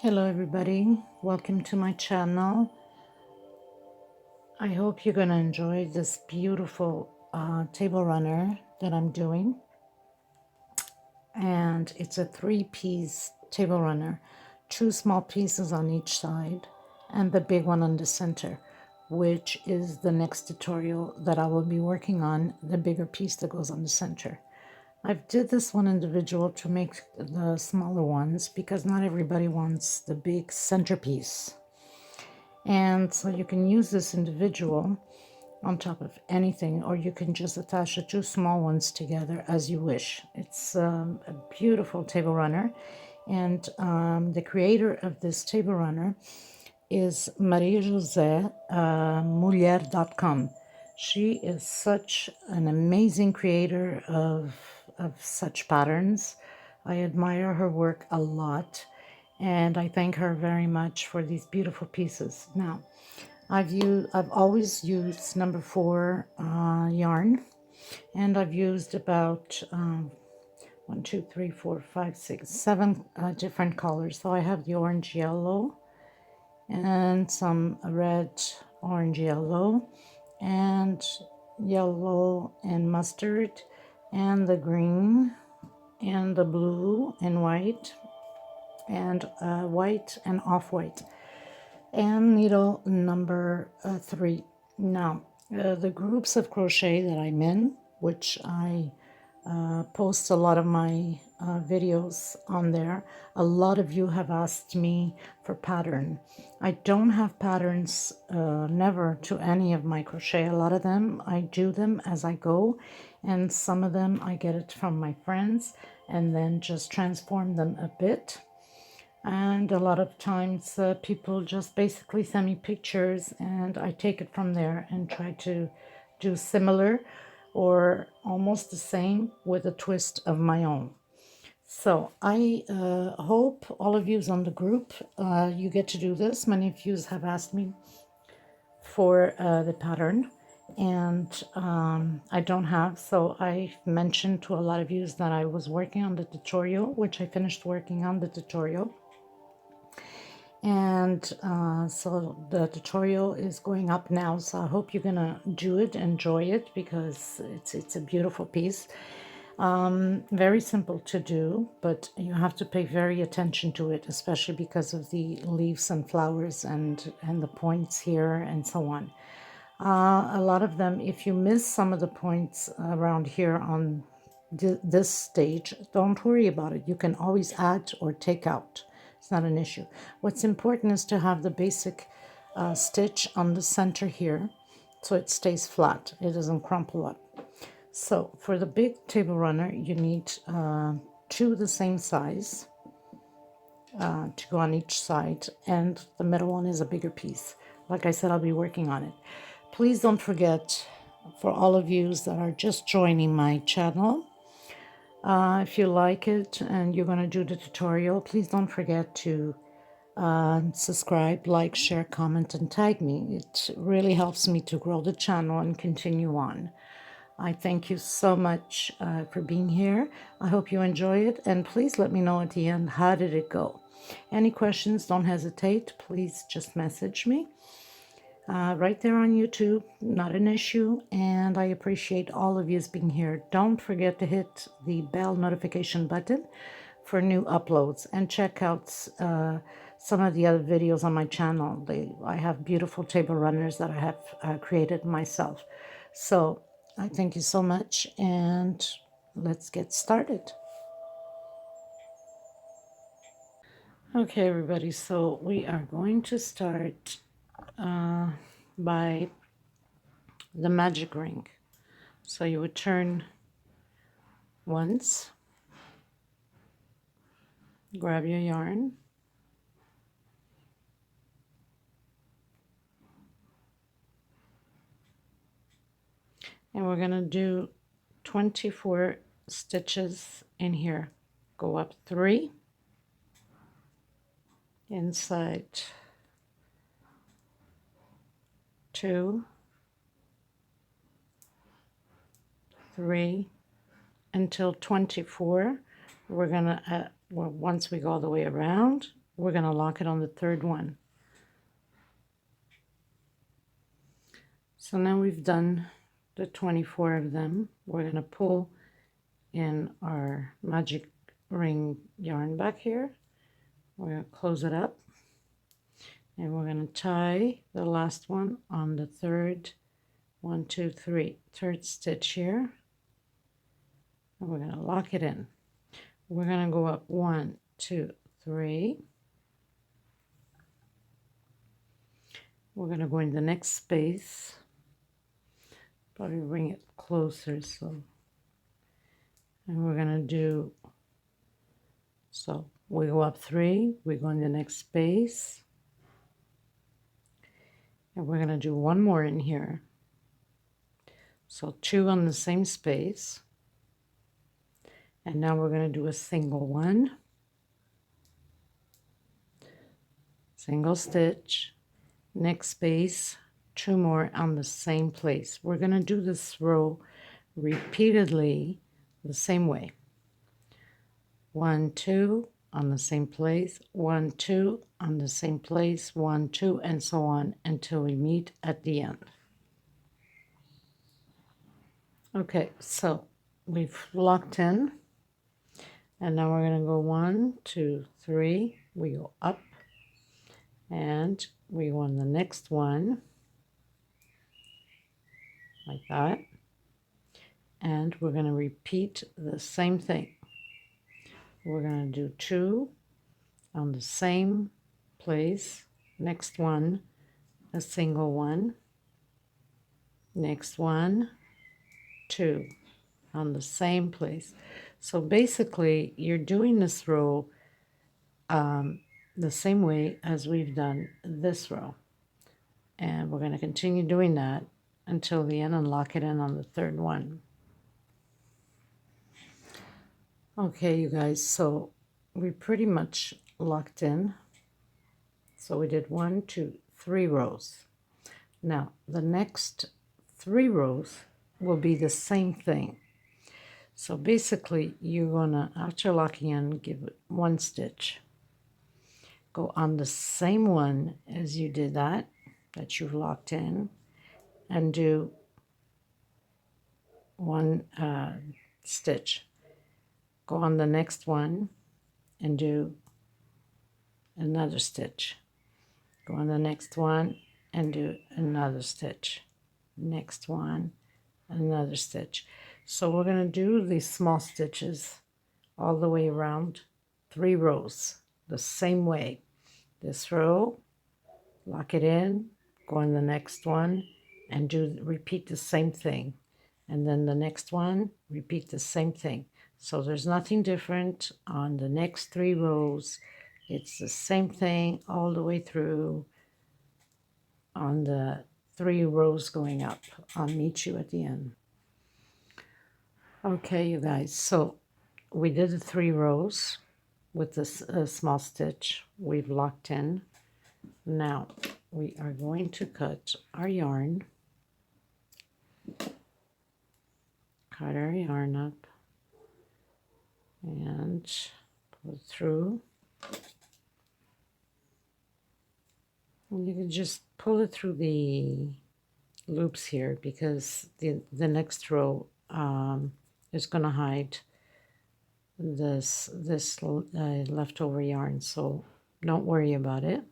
Hello everybody, welcome to my channel. I hope you're going to enjoy this beautiful table runner that I'm doing. And it's a 3-piece table runner, 2 small pieces on each side and the big one on the center, which is the next tutorial that I will be working on, the bigger piece that goes on the center. I've did this one individual to make the smaller ones because not everybody wants the big centerpiece. And so you can use this individual on top of anything, or you can just attach the 2 small ones together as you wish. It's a beautiful table runner. And the creator of this table runner is Maria José, mulher.com. She is such an amazing creator of such patterns. I admire her work a lot, and I thank her very much for these beautiful pieces. Now, I've always used number 4 yarn, and I've used about 1, 2, 3, 4, 5, 6, 7 different colors. So I have the orange yellow and some red, orange, yellow, and yellow and mustard, and the green, and the blue and white, and white and off-white, and needle number 3. Now, the groups of crochet that I'm in, which I post a lot of my videos on there, a lot of you have asked me for pattern. I don't have patterns, never, to any of my crochet. A lot of them I do them as I go, and some of them I get it from my friends and then just transform them a bit. And a lot of times people just basically send me pictures and I take it from there and try to do similar or almost the same with a twist of my own. So I hope all of you on the group, you get to do this. Many of you have asked me for the pattern, and I don't have, so I mentioned to a lot of you that I was working on the tutorial, which I finished working on the tutorial. And so the tutorial is going up now, so I hope you're gonna do it, enjoy it, because it's a beautiful piece. Very simple to do, but you have to pay very attention to it, especially because of the leaves and flowers and the points here and so on. A lot of them, if you miss some of the points around here on this stage, don't worry about it. You can always add or take out. It's not an issue. What's important is to have the basic stitch on the center here so it stays flat. It doesn't crumple up. So for the big table runner, you need 2 the same size to go on each side, and the middle one is a bigger piece. Like I said, I'll be working on it. Please don't forget, for all of you that are just joining my channel, if you like it and you're going to do the tutorial, please don't forget to subscribe, like, share, comment, and tag me. It really helps me to grow the channel and continue on. I thank you so much for being here. I hope you enjoy it, and please let me know at the end, how did it go? Any questions, don't hesitate. Please just message me. Right there on YouTube, not an issue, and I appreciate all of you being here. Don't forget to hit the bell notification button for new uploads, and check out some of the other videos on my channel. I have beautiful table runners that I have created myself. So I thank you so much, and let's get started. Okay, everybody, so we are going to start by the magic ring. So you would turn once, grab your yarn, and we're going to do 24 stitches in here. Go up 3, inside 2, 3, until 24. We're gonna well, once we go all the way around, we're going to lock it on the third one. So now we've done the 24 of them. We're going to pull in our magic ring yarn back here. We're going to close it up, and we're going to tie the last one on the third third stitch here, and we're going to lock it in. We're going to go up 1, 2, 3. We're going to go in the next space, probably bring it closer, so, and we're going to do, so we go up 3, we go in the next space, and we're going to do one more in here. So 2 on the same space, and now we're going to do a single one, single stitch, next space, 2 more on the same place. We're going to do this row repeatedly the same way. 1, 2 on the same place, 1, 2 on the same place, 1, 2, and so on until we meet at the end. Okay, so we've locked in, and now we're going to go 1, 2, 3. We go up, and we go on the next one, like that, and we're going to repeat the same thing. We're going to do 2 on the same place, next one, a single one, next one, 2 on the same place. So basically you're doing this row the same way as we've done this row, and we're going to continue doing that until the end and lock it in on the third one. Okay, you guys, so we pretty much locked in. So we did 1, 2, 3 rows. Now the next 3 rows will be the same thing. So basically you're gonna, after locking in, give it 1 stitch, go on the same one as you did that you've locked in, and do 1 stitch, go on the next one and do another stitch, go on the next one and do another stitch, next one, another stitch. So we're going to do these small stitches all the way around 3 rows the same way. This row, lock it in, go on the next one and repeat the same thing, and then the next one, repeat the same thing. So there's nothing different on the next 3 rows. It's the same thing all the way through on the 3 rows going up. I'll meet you at the end. Okay, you guys, so we did the 3 rows with this small stitch. We've locked in. Now we are going to cut our yarn, up and pull it through. And you can just pull it through the loops here, because the next row is going to hide this leftover yarn, so don't worry about it.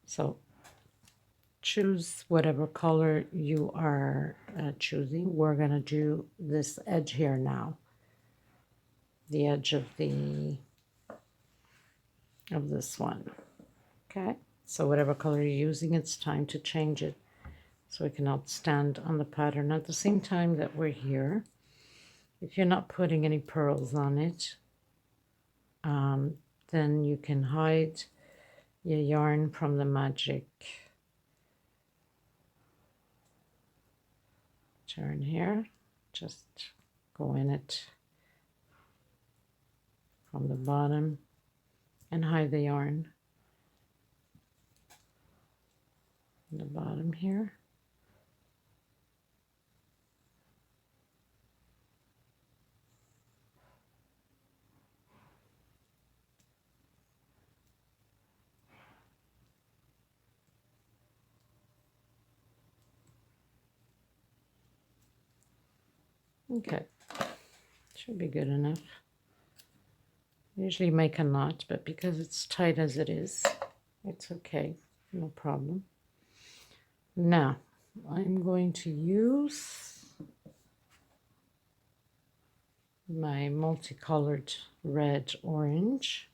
So choose whatever color you are choosing. We're going to do this edge here now, the edge of this one. Okay, so whatever color you're using, it's time to change it so it can outstand on the pattern. At the same time that we're here, if you're not putting any pearls on it, then you can hide your yarn from the magic turn here. Just go in it from the bottom and hide the yarn in the bottom here. Okay, should be good enough. Usually make a knot, but because it's tight as it is, it's okay, no problem. Now, I'm going to use my multicolored red, orange,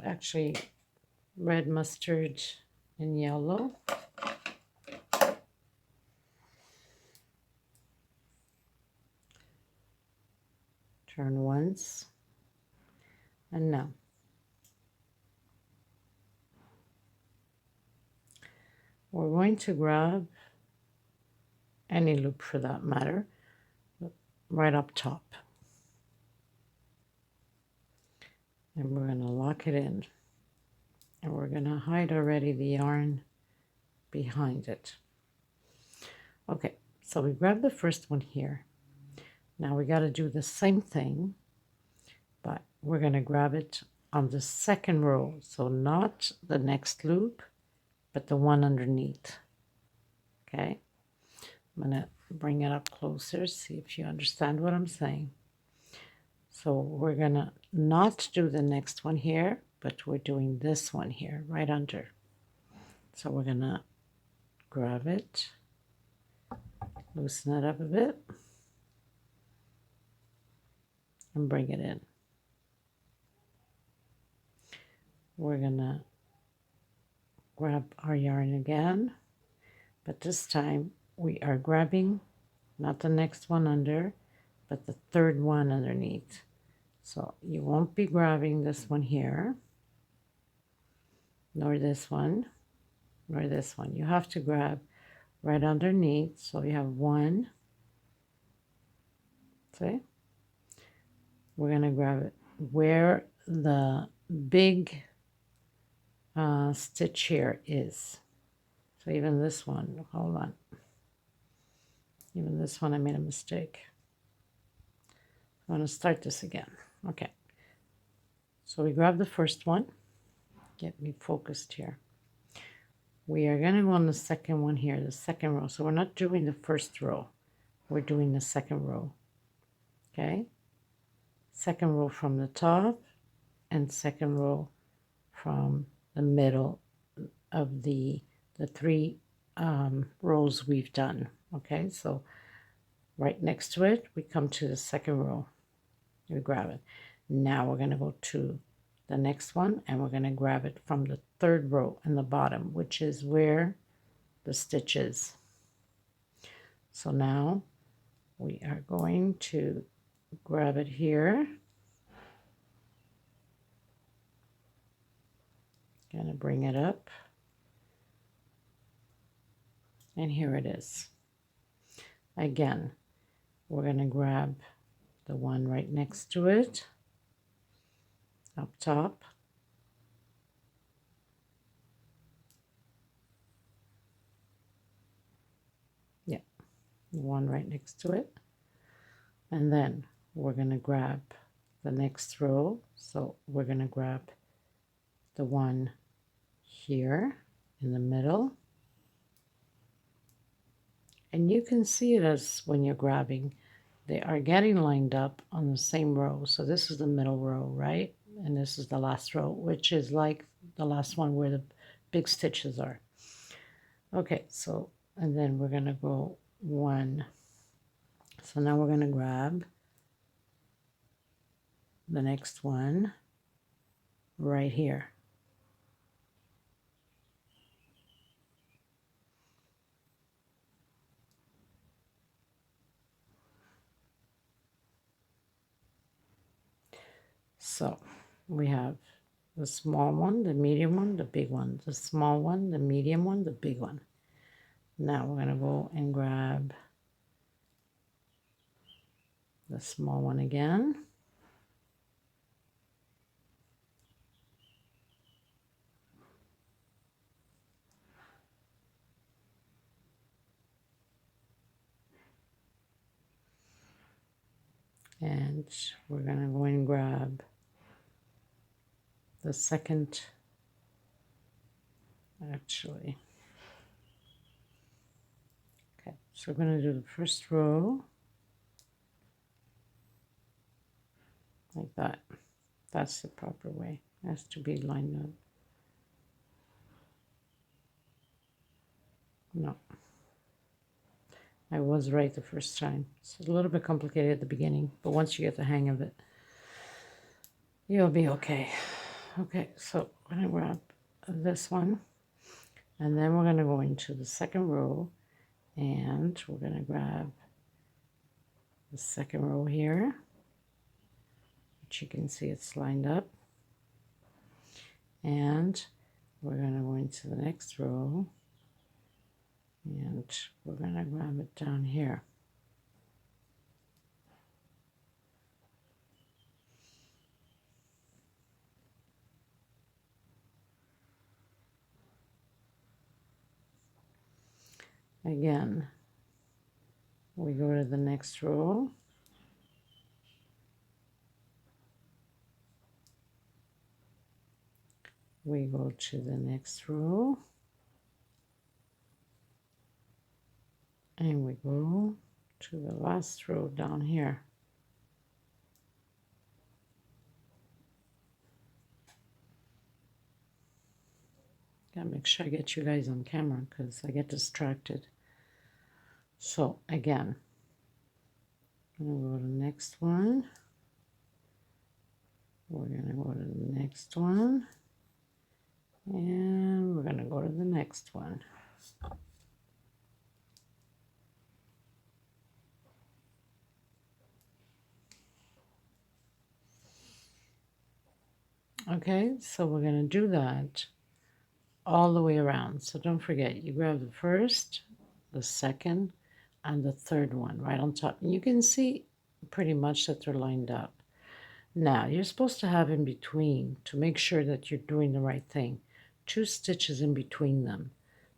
actually red, mustard, and yellow. Turn once, and now we're going to grab any loop for that matter, right up top. And we're going to lock it in. And we're going to hide already the yarn behind it. Okay, so we grab the first one here. Now we got to do the same thing, but we're going to grab it on the second row. So not the next loop, but the one underneath. Okay, I'm going to bring it up closer, see if you understand what I'm saying. So we're going to not do the next one here, but we're doing this one here, right under. So we're going to grab it, loosen it up a bit, and bring it in. We're going to grab our yarn again, but this time we are grabbing not the next one under, but the third one underneath. So you won't be grabbing this one here, nor this one, nor this one. You have to grab right underneath. So you have one. See? We're going to grab it where the big stitch here is. So even this one, hold on. Even this one, I made a mistake. I'm going to start this again. Okay. So we grab the first one. Get me focused here. We are going to go on the second one here, the second row. So we're not doing the first row. We're doing the second row. Okay. Second row from the top and second row from the middle of the three rows we've done. Okay. So right next to it, we come to the second row. We grab it. Now we're going to go to the next one and we're going to grab it from the third row in the bottom, which is where the stitch is. So now we are going to grab it here. Going to bring it up. And here it is. Again, we're going to grab the one right next to it, up top. Yeah, the one right next to it. And then we're going to grab the next row. So we're going to grab the one here in the middle. And you can see it as when you're grabbing, they are getting lined up on the same row. So this is the middle row, right? And this is the last row, which is like the last one where the big stitches are. Okay, so, and then we're going to go one. So now we're going to grab the next one right here. So we have the small one, the medium one, the big one, the small one, the medium one, the big one. Now we're going to go and grab the small one again. And we're going to go and grab the second, actually. Okay, so we're going to do the first row like that. That's the proper way. It has to be lined up. No, I was right the first time. It's a little bit complicated at the beginning, but once you get the hang of it, you'll be okay. Okay, so I'm going to grab this one, and then we're going to go into the second row, and we're going to grab the second row here, which you can see it's lined up, and we're going to go into the next row, and we're going to grab it down here. Again, we go to the next row, we go to the next row, and we go to the last row down here. Gotta make sure I get you guys on camera because I get distracted. So again, I'm gonna go to the next one. We're gonna go to the next one. And we're gonna go to the next one. Okay, so we're gonna do that all the way around. So don't forget, you grab the first, the second, and the third one right on top. And you can see pretty much that they're lined up. Now, you're supposed to have in between, to make sure that you're doing the right thing, 2 stitches in between them.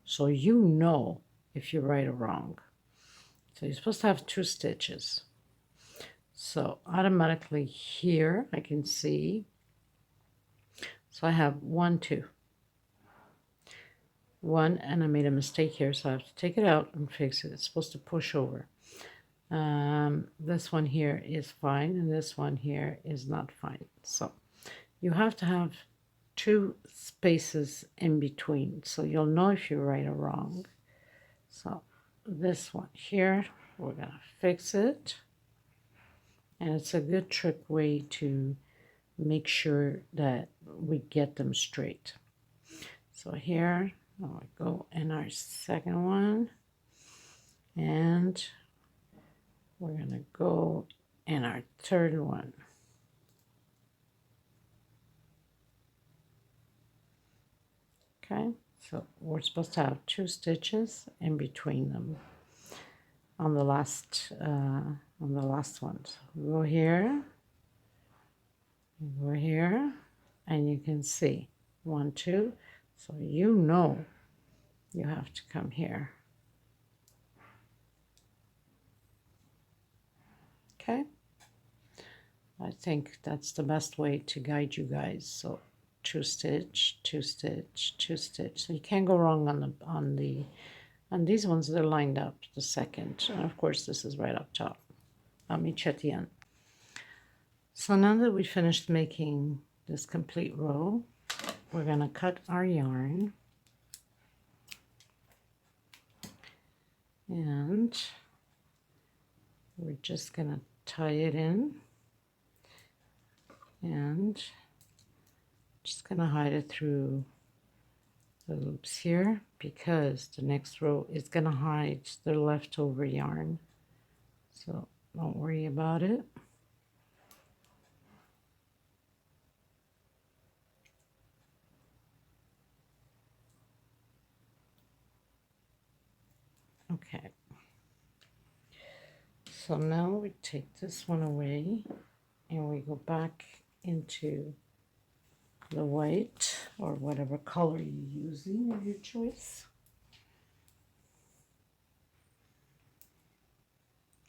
So you know if you're right or wrong. So you're supposed to have 2 stitches. So automatically here, I can see. So I have 1, 2. 1, and I made a mistake here, so I have to take it out and fix it. It's supposed to push over. This one here is fine, and this one here is not fine. So you have to have 2 spaces in between, so you'll know if you're right or wrong. So this one here, we're gonna fix it, and it's a good trick way to make sure that we get them straight. So here we go in our second one, and we're gonna go in our third one. Okay, so we're supposed to have 2 stitches in between them on the last ones. We go here, we go here, and you can see 1, 2. So you know you have to come here. Okay, I think that's the best way to guide you guys. So 2 stitch, 2 stitch, 2 stitch. So you can't go wrong on these ones. They're lined up the second, and of course this is right up top. Chetian. So now that we finished making this complete row, we're gonna cut our yarn, and we're just gonna tie it in, and just gonna hide it through the loops here, because the next row is gonna hide the leftover yarn, so don't worry about it. Okay, so now we take this one away and we go back into the white or whatever color you're using of your choice.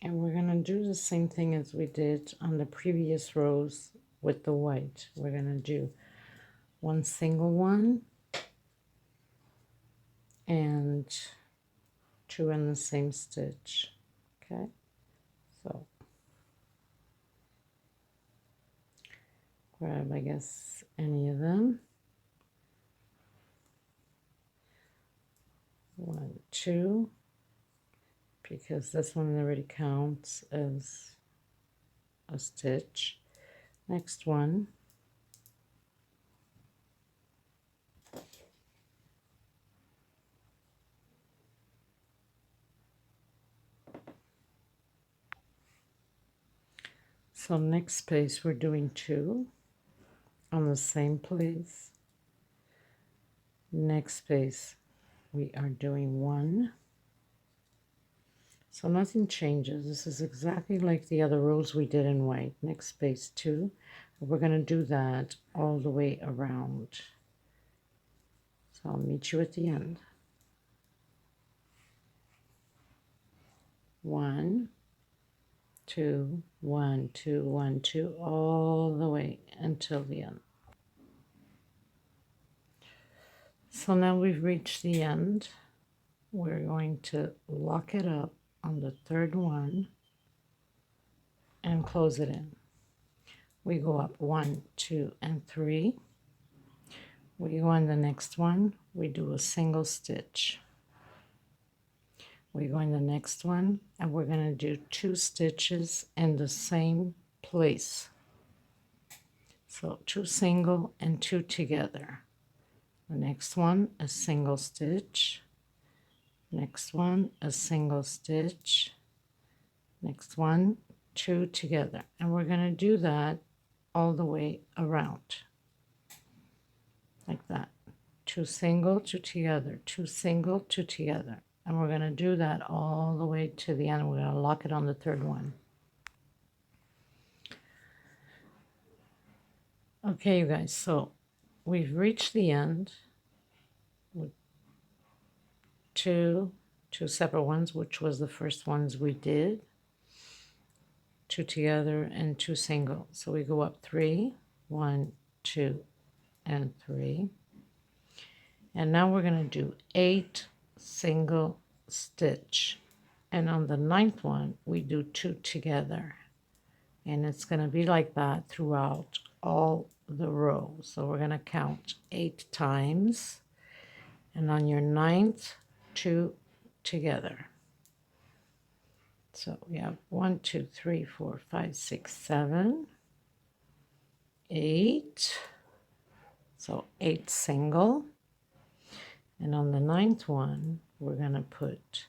And we're going to do the same thing as we did on the previous rows with the white. We're going to do one single one and two in the same stitch. Okay, so grab, I guess, any of them. 1, 2, because this one already counts as a stitch. Next one. So next space we're doing 2 on the same place. Next space we are doing 1. So nothing changes. This is exactly like the other rows we did in white. Next space 2. We're going to do that all the way around. So I'll meet you at the end. 1, 2, 1, 2, 1, 2, all the way until the end. So now we've reached the end. We're going to lock it up on the third one and close it in. We go up 1, 2, and 3. We go on the next one, we do a single stitch. We go in the next one and we're going to do 2 stitches in the same place. So 2 single and 2 together. The next one, a single stitch. Next one, a single stitch. Next one, 2 together. And we're going to do that all the way around. Like that. 2 single, 2 together, 2 single, 2 together. And we're going to do that all the way to the end. We're going to lock it on the third one. Okay, you guys, so we've reached the end with two separate ones, which was the first ones we did. 2 together and 2 single. So we go up 3, 1, 2, and 3. And now we're going to do 8 single stitch. And on the 9th one, we do 2 together. And it's going to be like that throughout all the rows. So we're going to count 8 times. And on your 9th, 2 together. So we have 1, 2, 3, 4, 5, 6, 7, 8. So 8 single. And on the 9th one, we're going to put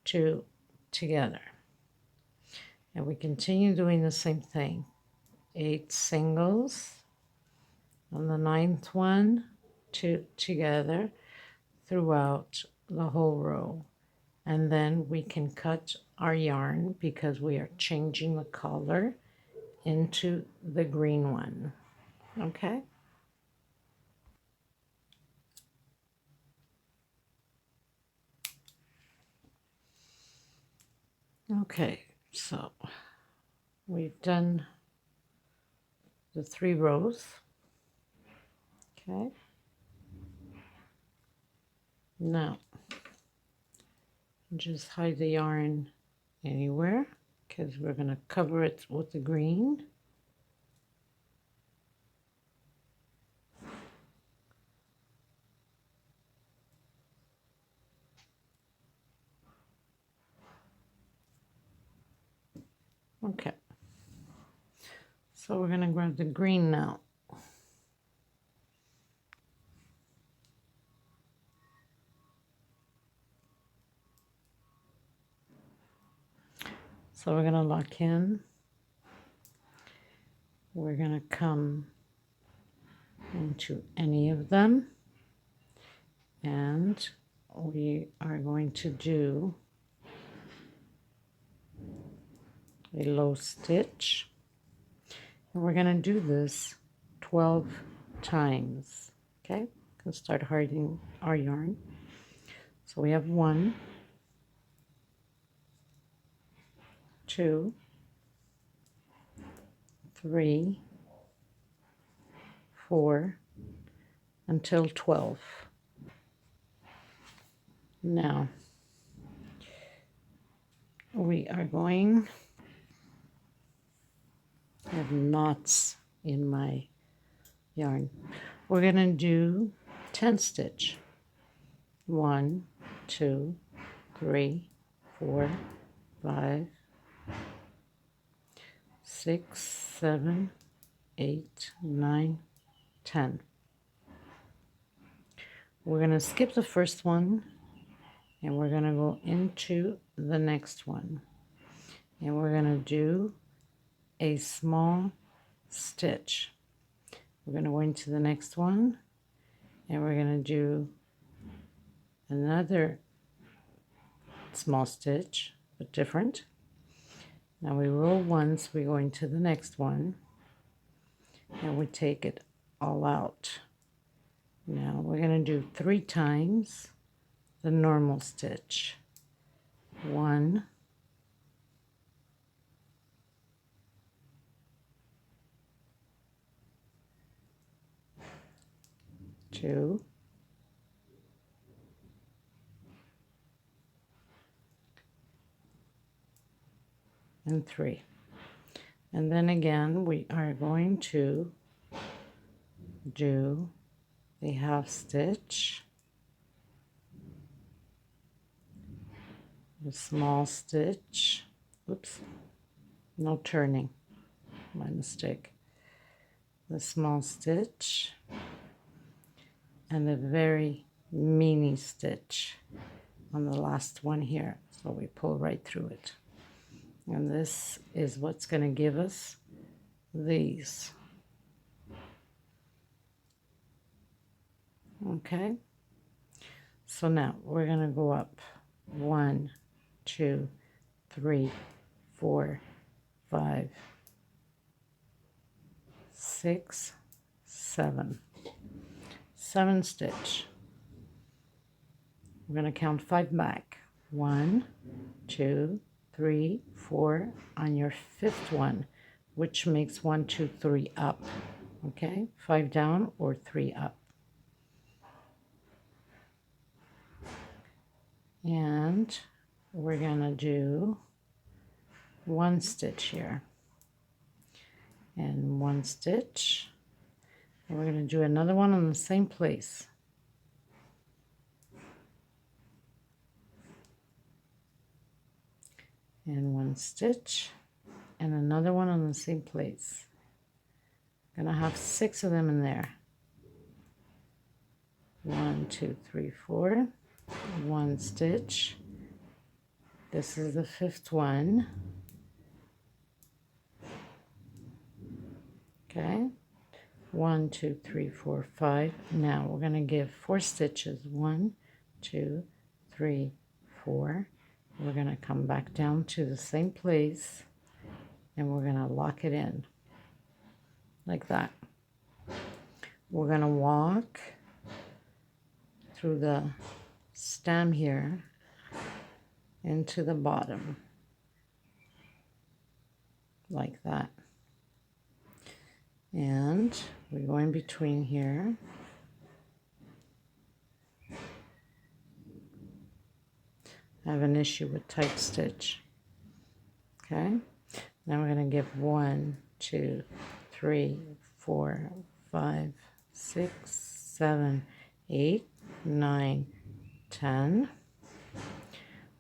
2 together. And we continue doing the same thing. 8 singles. On the 9th one, 2 together throughout the whole row. And then we can cut our yarn because we are changing the color into the green one. Okay? Okay, so we've done the 3 rows. Okay. Now, just hide the yarn anywhere because we're going to cover it with the green. Okay. So we're going to grab the green now. So we're going to lock in. We're going to come into any of them. And we are going to do a low stitch. And we're going to do this 12 times. Okay? We can start hiding our yarn. So we have 1, 2, 3, 4 until 12. Now we are going, I have knots in my yarn. We're going to do 10 stitch. 1, 2, 3, 4, 5, 6, 7, 8, 9, 10. We're going to skip the first one and we're going to go into the next one. And we're going to do a small stitch. We're going to go into the next one and we're going to do another small stitch, but different. Now we roll once, we go into the next one and we take it all out. Now we're going to do 3 times the normal stitch. 1, 2, and 3. And then again we are going to do the half stitch, the small stitch, oops, no turning, my mistake, the small stitch, and the very mini stitch on the last one here. So we pull right through it. And this is what's going to give us these. Okay, so now we're going to go up 1, 2, 3, 4, 5, 6, 7. 7 stitch. We're going to count 5 back. 1, 2, 3, 4 on your 5th one, which makes 1, 2, 3 up. Okay, 5 down or 3 up. And we're going to do 1 stitch here and 1 stitch, and we're going to do another one in the same place. And 1 stitch and another one in the same place. I'm going to have 6 of them in there. 1, 2, 3, 4. 1 stitch. This is the 5th one. Okay, 1, 2, 3, 4, 5. Now we're going to give 4 stitches. 1, 2, 3, 4. We're going to come back down to the same place and we're going to lock it in like that. We're going to walk through the stem here into the bottom like that, and we go in between here. I have an issue with tight stitch. Okay, now we're going to give 1, 2, 3, 4, 5, 6, 7, 8, 9, 10.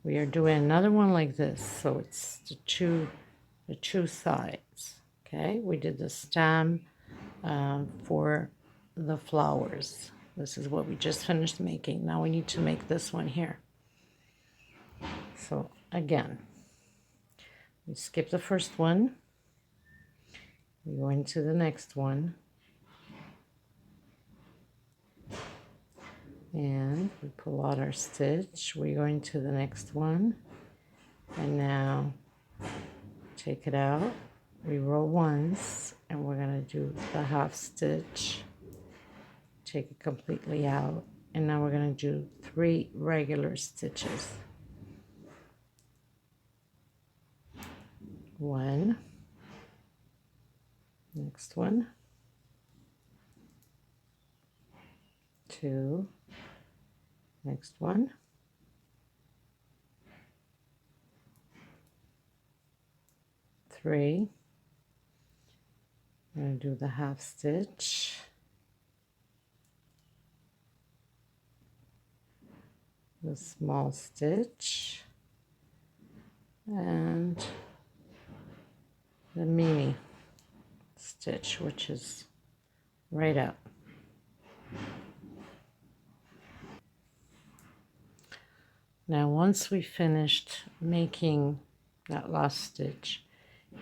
We are doing another one like this, so it's the two sides. Okay, we did the stem for the flowers. This is what we just finished making. Now we need to make this one here. So again, we skip the first one, we go into the next one, and we pull out our stitch, we go into the next one, and now take it out, we roll once, and we're going to do the half stitch, take it completely out, and now we're going to do 3 regular stitches. 1, next one, 2, next one, 3. I'm going to do the half stitch, the small stitch, and the mini stitch, which is right up. Now once we finished making that last stitch,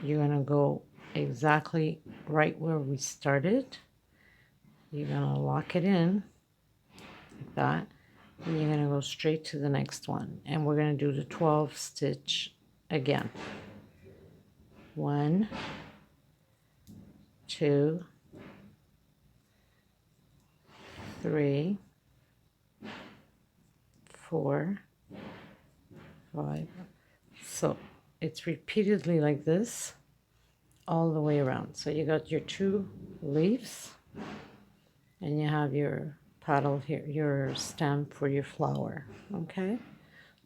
you're going to go exactly right where we started. You're going to lock it in like that, and you're going to go straight to the next one, and we're going to do the 12 stitch again. 1, 2, 3, 4, 5. So it's repeatedly like this all the way around. So you got your 2 leaves, and you have your paddle here, your stem for your flower. Okay,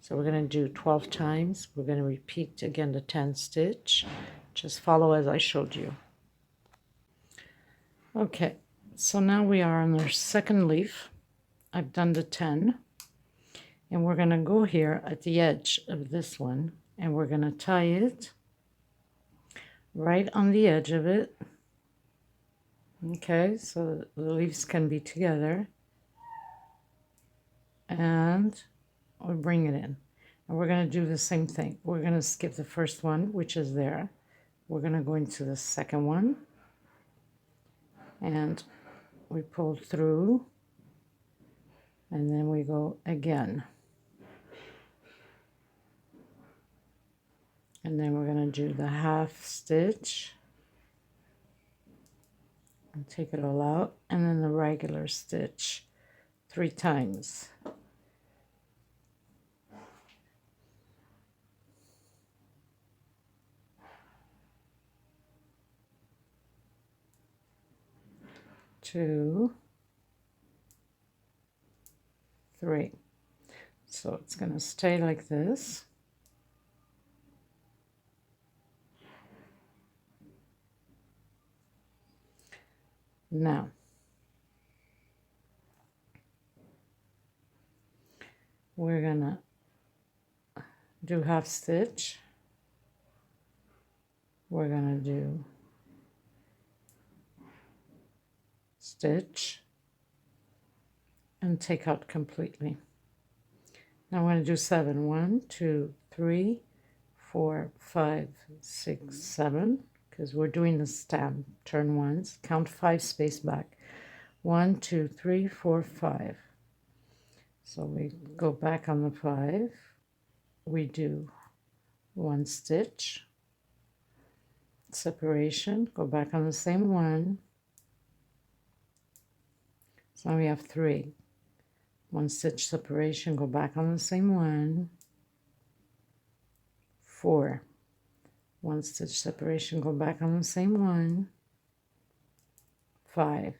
so we're going to do 12 times. We're going to repeat again the 10 stitch. Just follow as I showed you. Okay, so now we are on our second leaf. I've done the 10, and we're going to go here at the edge of this one, and we're going to tie it right on the edge of it. Okay, so the leaves can be together, and we'll bring it in. And we're going to do the same thing. We're going to skip the first one, which is there. We're going to go into the second one, and we pull through, and then we go again. And then we're going to do the half stitch and take it all out, and then the regular stitch 3 times. Two, 3. So it's going to stay like this. Now, we're going to do half stitch. We're going to do stitch and take out completely. Now I'm going to do 7. 1, 2, 3, 4, 5, 6, 7, because we're doing the stem. Turn once, count 5 space back. 1, 2, 3, 4, 5. So we go back on the 5. We do 1 stitch, separation, go back on the same one. So now we have 3. 1 stitch separation, go back on the same one. 4. 1 stitch separation, go back on the same one. 5.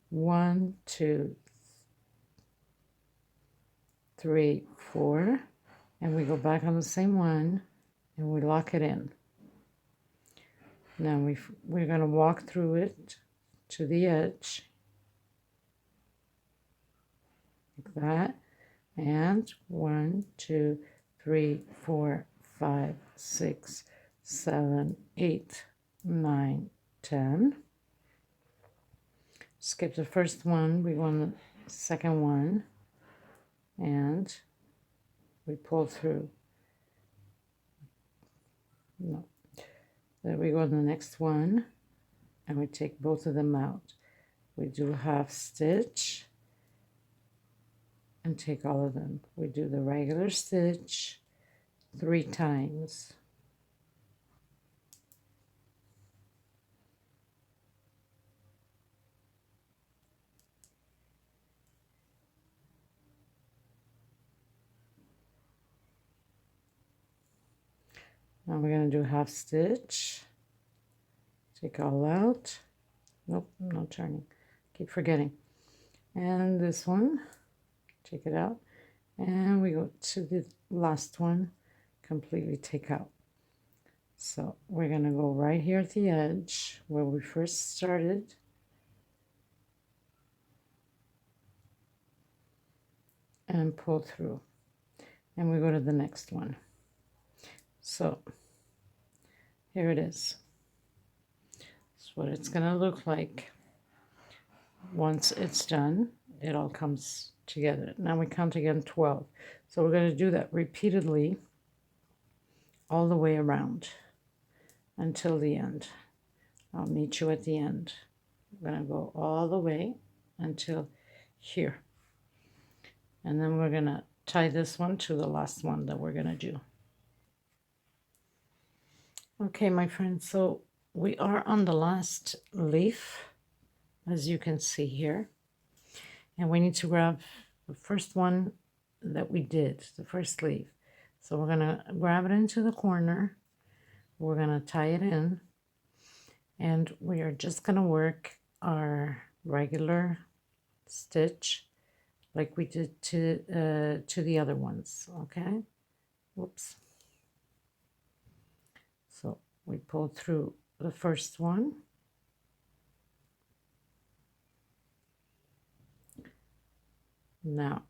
1, 2, 3, 4, and we go back on the same one, and we lock it in. Now we're going to walk through it to the edge like that, and 1, 2, 3, 4, 5, 6, 7, 8, 9, 10. Skip the first one, we go on the second one, and we pull through. No. Then we go on the next one, and we take both of them out. We do half stitch and take all of them. We do the regular stitch 3 times. Now we're going to do half stitch, take all out. Nope, I'm not turning, keep forgetting. And this one, take it out, and we go to the last one, completely take out. So we're going to go right here at the edge where we first started, and pull through, and we go to the next one. So here it is. That's what it's going to look like once it's done. It all comes together. Now we count again 12. So we're going to do that repeatedly all the way around until the end. I'll meet you at the end. We're going to go all the way until here. And then we're going to tie this one to the last one that we're going to do. Okay, my friends, so we are on the last leaf, as you can see here. And we need to grab the first one that we did, the first leaf. So we're going to grab it into the corner. We're going to tie it in. And we are just going to work our regular stitch like we did to the other ones, okay? Whoops. So we pull through the first one. Now,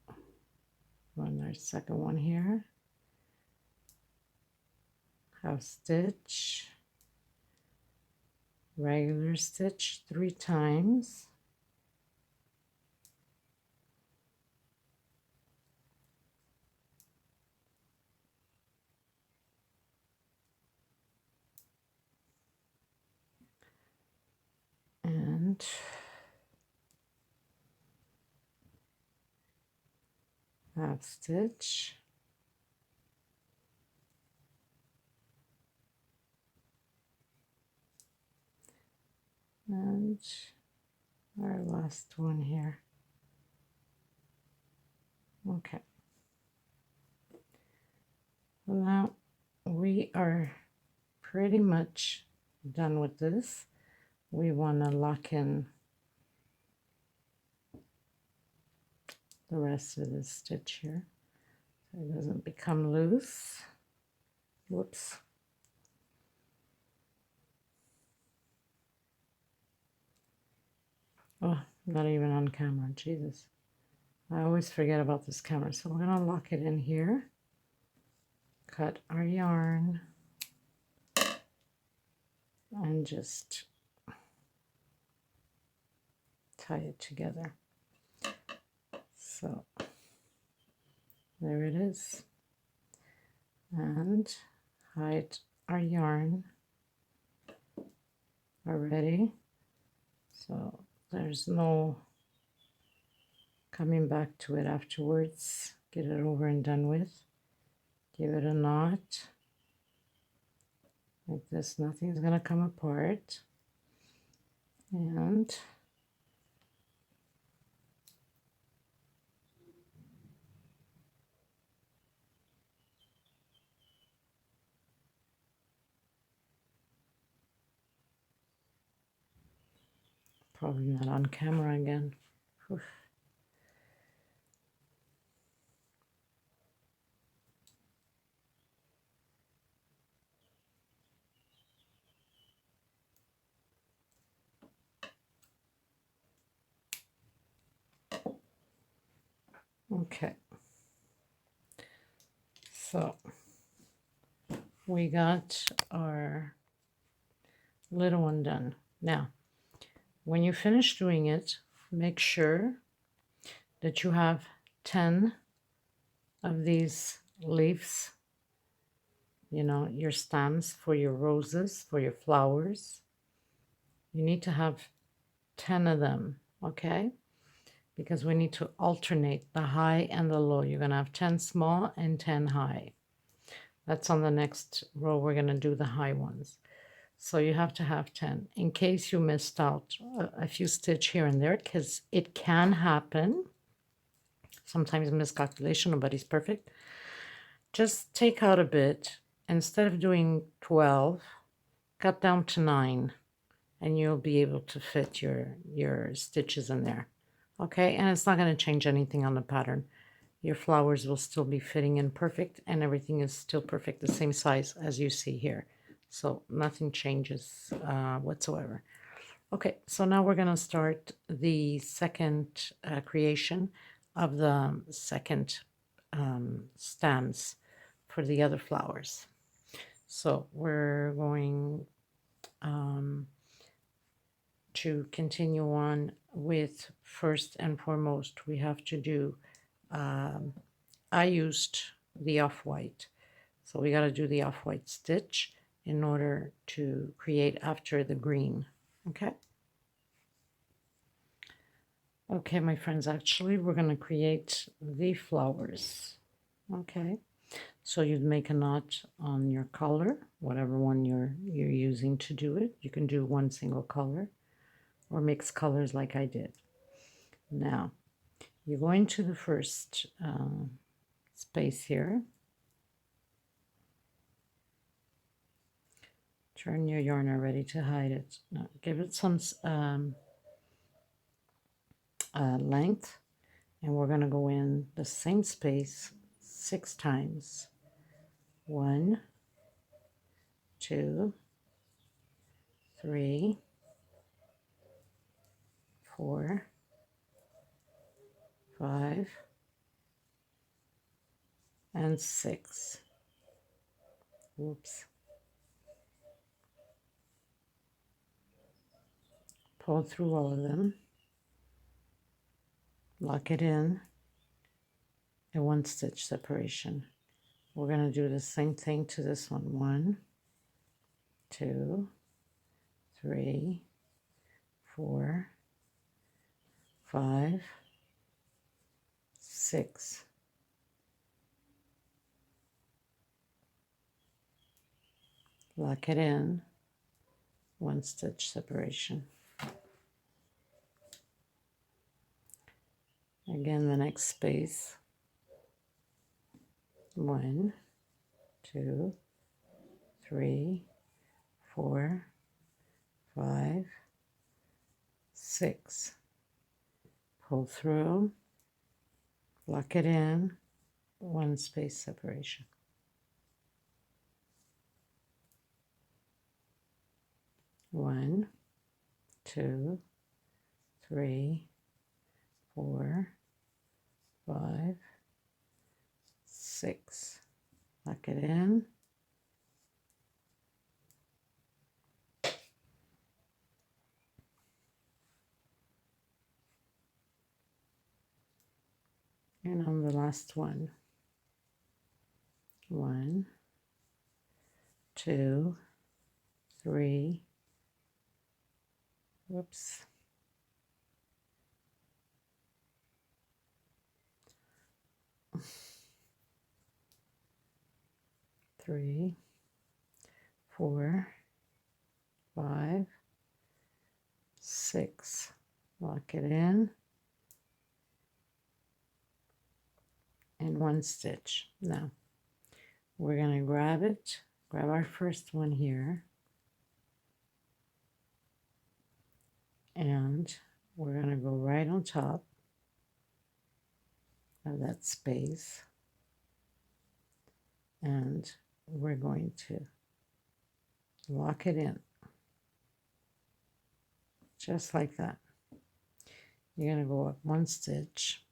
run our second one here. Half stitch, regular stitch 3 times. And half stitch, and our last one here. Okay, well, now we are pretty much done with this. We want to lock in the rest of this stitch here so it doesn't become loose. Whoops. Oh, not even on camera, Jesus. I always forget about this camera. So we're going to lock it in here. Cut our yarn and just tie it together. So there it is. And hide our yarn already. So there's no coming back to it afterwards. Get it over and done with. Give it a knot. Like this, nothing's gonna come apart. And probably not on camera again. Whew. Okay, so we got our little one done. Now, when you finish doing it, make sure that you have 10 of these leaves, you know, your stems for your roses, for your flowers. You need to have 10 of them, okay? Because we need to alternate the high and the low. You're going to have 10 small and 10 high. That's on the next row. We're going to do the high ones. So you have to have 10 in case you missed out a few stitch here and there, because it can happen. Sometimes miscalculation, nobody's perfect. Just take out a bit instead of doing 12, cut down to 9, and you'll be able to fit your stitches in there. Okay, and it's not going to change anything on the pattern. Your flowers will still be fitting in perfect, and everything is still perfect, the same size as you see here. So nothing changes whatsoever. Okay, so now we're going to start the second creation of the second stems for the other flowers. So we're going to continue on with, first and foremost, we have to do, I used the off-white. So we got to do the off-white stitch in order to create after the green. Okay. Okay, my friends, actually we're going to create the flowers. Okay. So you'd make a knot on your color, whatever one you're using to do it. You can do one single color or mix colors like I did. Now, you go into the first space here. Turn your yarn already to hide it. Now, give it some length, and we're going to go in the same space 6 times. 1, 2, 3, 4, 5, and 6. Whoops. Pull through all of them. Lock it in, and 1 stitch separation. We're going to do the same thing to this one. 1, 2, 3, 4, 5, 6. Lock it in, 1 stitch separation. Again, the next space. 1, 2, 3, 4, 5, 6. Pull through, lock it in, 1 space separation. One, 2, 3, 4, 5, 6. Lock it in. And on the last one. 1, 2, 3. Whoops. 3, 4, 5, 6. Lock it in. And 1 stitch. Now, we're going to grab our first one here. And we're going to go right on top of that space. And we're going to lock it in. Just like that. You're going to go up 1 stitch.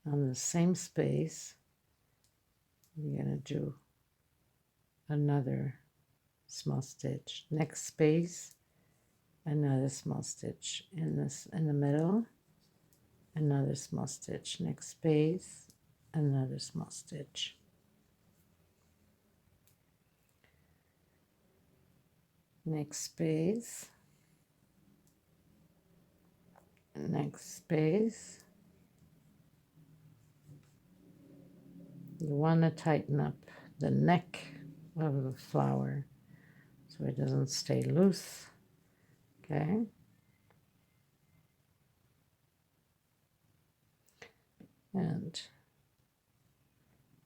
On the same space, you're going to do another small stitch. Next space, another small stitch. In the middle, another small stitch. Next space, another small stitch. Next space, next space. You want to tighten up the neck of the flower so it doesn't stay loose. Okay. And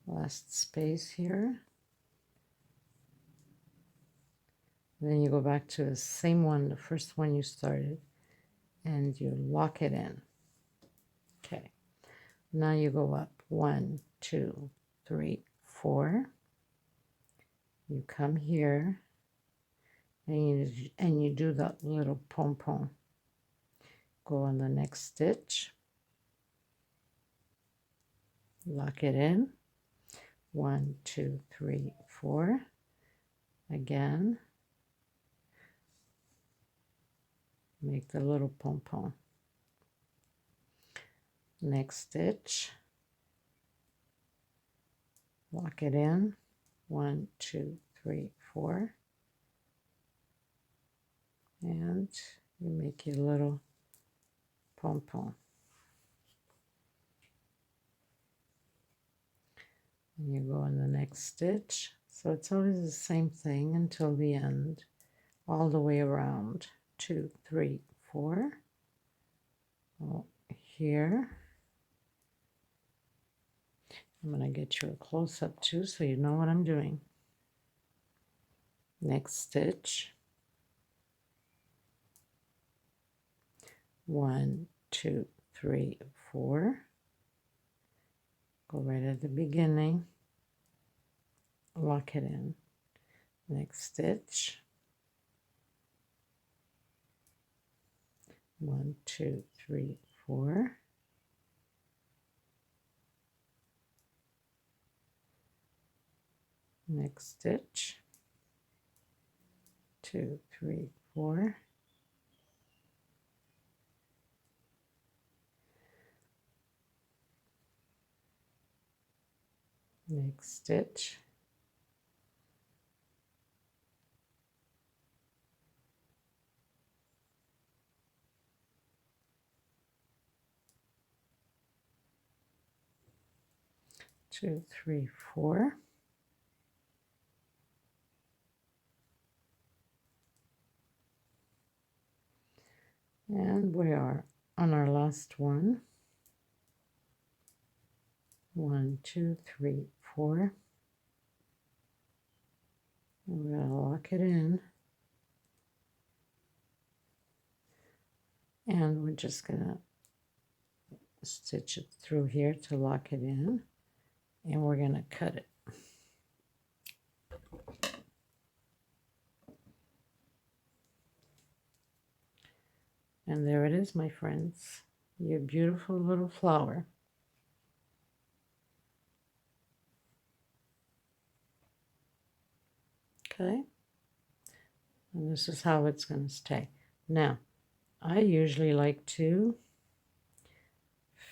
last space here. Then you go back to the same one, the first one you started, and you lock it in. Okay. Now you go up 1, 2, 3, 4. You come here and you do that little pom-pom. Go on the next stitch. Lock it in. 1, 2, 3, 4. Again. Make the little pom-pom. Next stitch. Lock it in. 1, 2, 3, 4. And you make your little pom-pom. And you go in the next stitch. So it's always the same thing until the end, all the way around. 2, 3, 4. Oh, here. I'm going to get you a close-up too so you know what I'm doing. Next stitch. 1, 2, 3, 4. Go right at the beginning. Lock it in. Next stitch. 1, 2, 3, 4. Next stitch. 2, 3, 4. Next stitch. Two, three, 4. And we are on our last one. 1, 2, 3, 4. And we're going to lock it in. And we're just going to stitch it through here to lock it in. And we're going to cut it. And there it is, my friends. Your beautiful little flower. Okay. And this is how it's going to stay. Now, I usually like to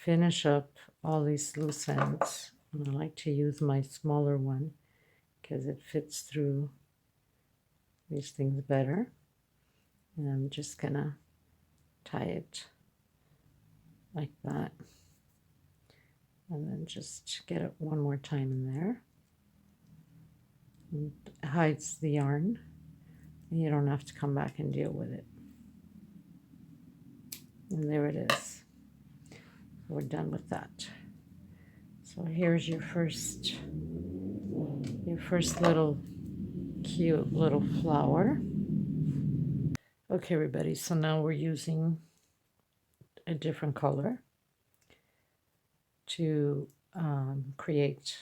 finish up all these loose ends. And I like to use my smaller one because it fits through these things better. And I'm just going to tie it like that. And then just get it one more time in there. And it hides the yarn. And you don't have to come back and deal with it. And there it is. We're done with that. So here's your first little cute little flower. Okay, everybody, so now we're using a different color to create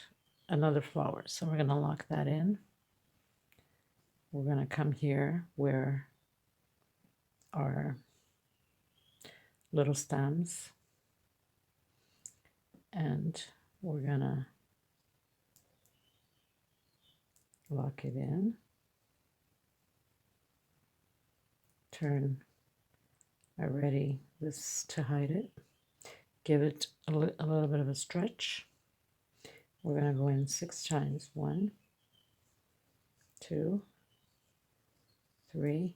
another flower. So we're going to lock that in. We're going to come here where our little stems, and we're going to lock it in. Turn already this to hide it. Give it a little bit of a stretch. We're going to go in 6 times. 1, 2, 3,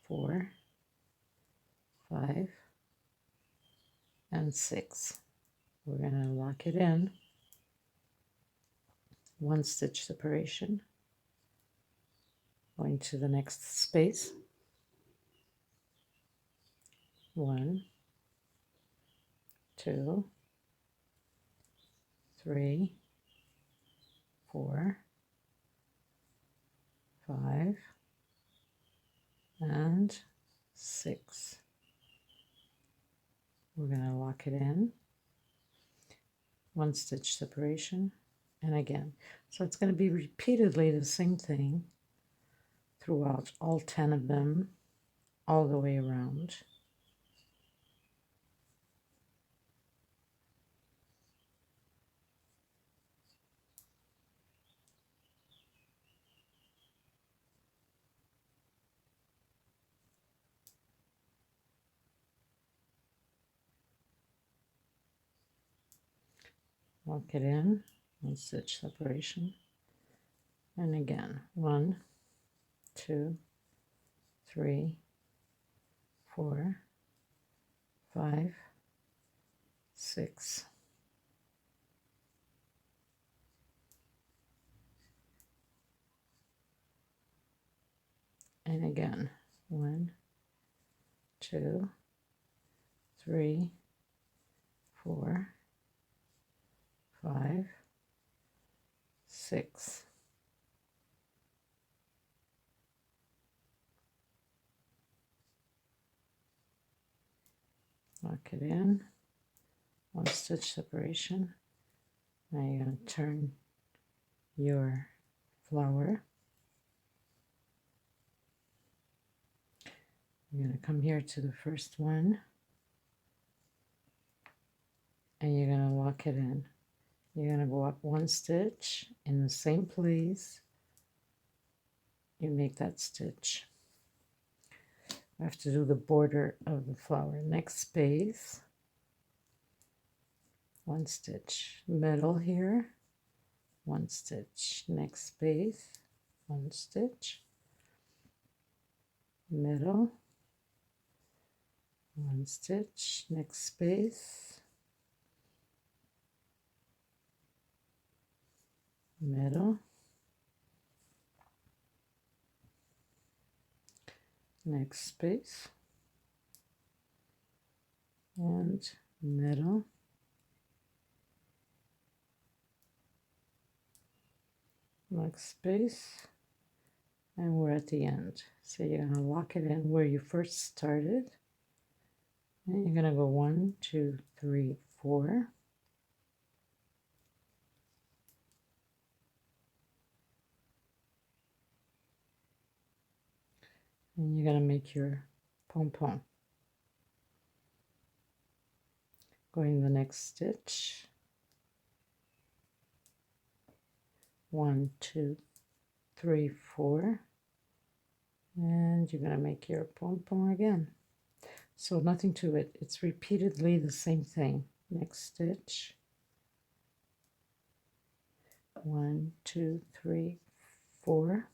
4, 5, and 6. We're going to lock it in. 1 stitch separation. Going to the next space. 1, 2, 3, 4, 5, and 6. We're going to lock it in, 1 stitch separation, and again. So it's going to be repeatedly the same thing throughout all 10 of them, all the way around. Lock it in, 1 stitch separation, and again, 1, 2, 3, 4, 5, 6. And again, 1, 2, 3, 4, 5, 6. Lock it in, 1 stitch separation. Now you're going to turn your flower. You're going to come here to the first one, and you're going to lock it in. You're going to go up 1 stitch in the same place. You make that stitch. I have to do the border of the flower. Next space, 1 stitch, middle here, 1 stitch, next space, 1 stitch, middle, 1 stitch, next space, middle, next space, and middle, next space, and we're at the end. So you're going to lock it in where you first started, and you're going to go 1, 2, 3, 4. And you're going to make your pom-pom. Going the next stitch, 1, 2, 3, 4, and you're going to make your pom-pom again. So nothing to it, it's repeatedly the same thing. Next stitch, 1, 2, 3, 4,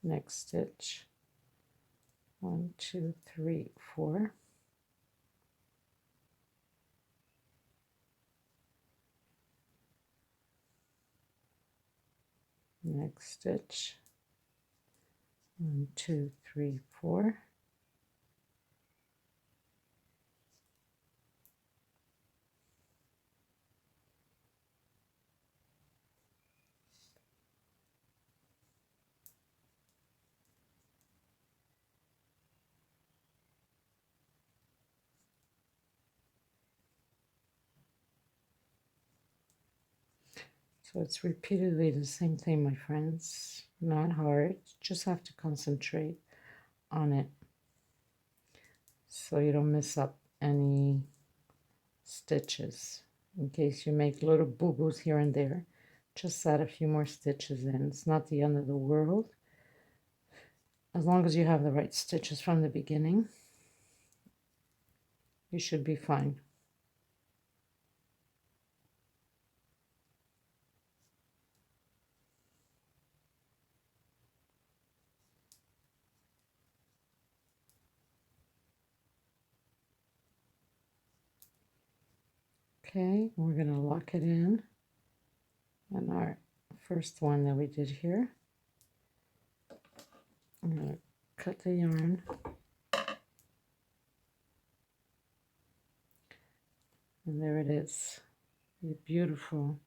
next stitch, 1, 2, 3, 4, next stitch, 1, 2, 3, 4, so it's repeatedly the same thing, my friends. Not hard, just have to concentrate on it so you don't mess up any stitches. In case you make little boo-boos here and there, just add a few more stitches in. It's not the end of the world. As long as you have the right stitches from the beginning, you should be fine. Okay, we're going to lock it in on our first one that we did here. I'm going to cut the yarn And there it is. Beautiful.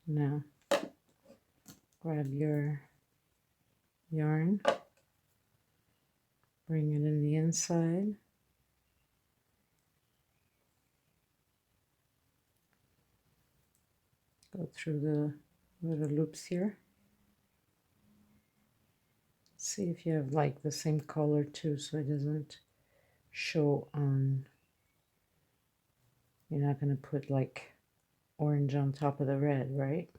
Now, grab your yarn, bring it in the inside. Go through the little loops here. See if you have like the same color too, so it doesn't show on. You're not going to put like orange on top of the red, right?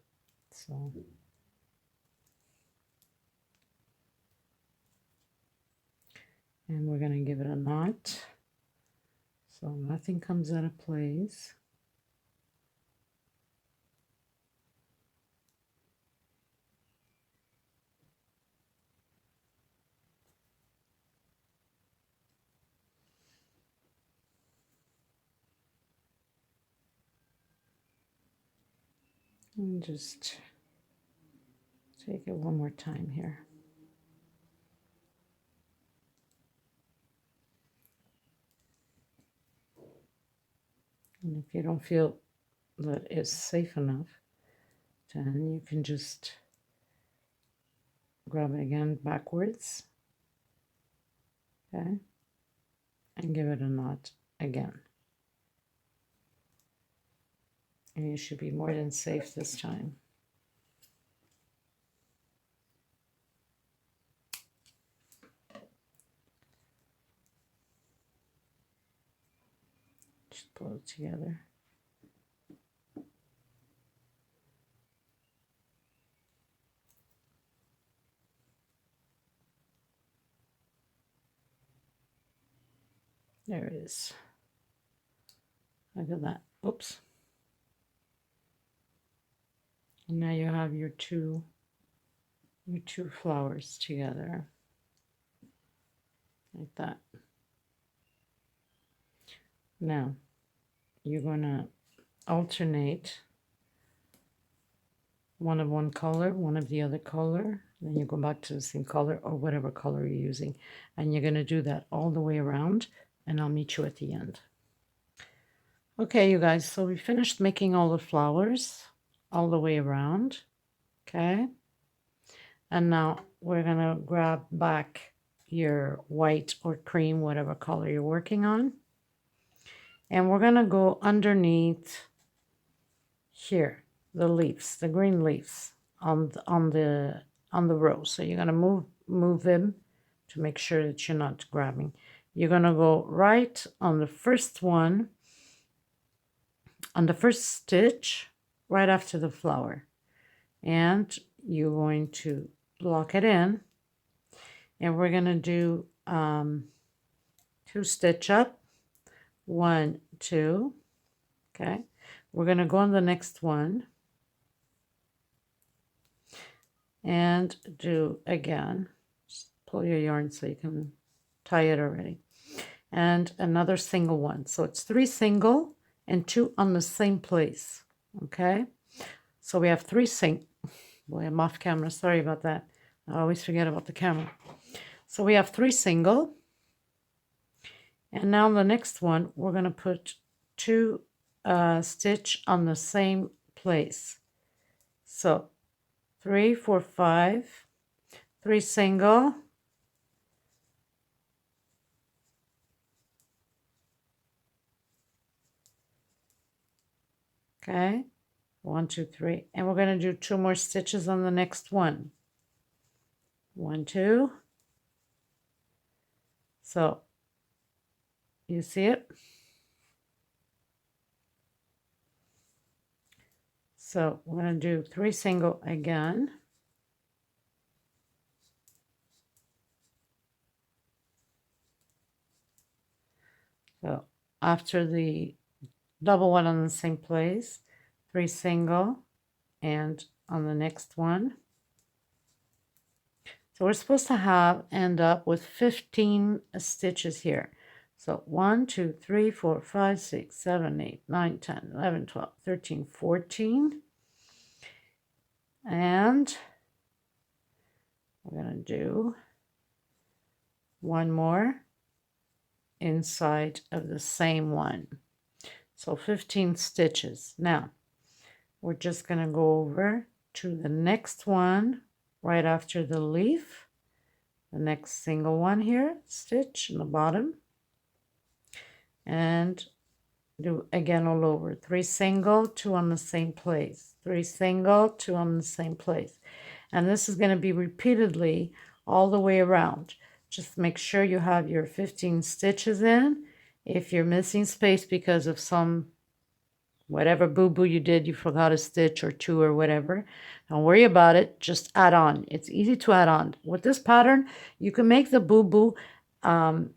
So and we're going to give it a knot so nothing comes out of place. And just take it one more time here. And if you don't feel that it's safe enough, then you can just grab it again backwards, okay, and give it a knot again. And you should be more than safe this time. Just pull it together. There it is. Look at that. Oops. And now you have your two flowers together. Like that. Now, you're going to alternate one of one color, one of the other color. Then you go back to the same color or whatever color you're using. And you're going to do that all the way around. And I'll meet you at the end. Okay, you guys, so we finished making all the flowers all the way around. Okay. And now we're going to grab back your white or cream, whatever color you're working on. And we're going to go underneath here, the leaves, the green leaves on the row. So you're going to move them to make sure that you're not grabbing. You're going to go right on the first one, on the first stitch, right after the flower. And you're going to lock it in. And we're going to do 2 stitch up, 1, 2. Okay. We're going to go on the next one and do again. Just pull your yarn so you can tie it already. And another single one. So it's 3 single and 2 on the same place. Okay. So we have 3 single. Boy, I'm off camera. Sorry about that. I always forget about the camera. So we have 3 single. And now the next one, we're going to put 2 stitch on the same place. So 3, 4, 5, 3 single, okay, 1, 2, 3, and we're going to do 2 more stitches on the next one. 1, 2. So you see it? So we're going to do 3 single again. So after the double one on the same place, 3 single, and on the next one. So we're supposed to end up with 15 stitches here. So 1, 2, 3, 4, 5, 6, 7, 8, 9, 10, 11, 12, 13, 14. And we're going to do one more inside of the same one. So 15 stitches. Now we're just going to go over to the next one right after the leaf, the next single one here, stitch in the bottom, and do again all over. 3 single, 2 on the same place, 3 single, 2 on the same place. And this is going to be repeatedly all the way around. Just make sure you have your 15 stitches in. If you're missing space because of some whatever boo-boo you did, you forgot a stitch or 2 or whatever, don't worry about it, just add on. It's easy to add on. With this pattern, you can make the boo-boo from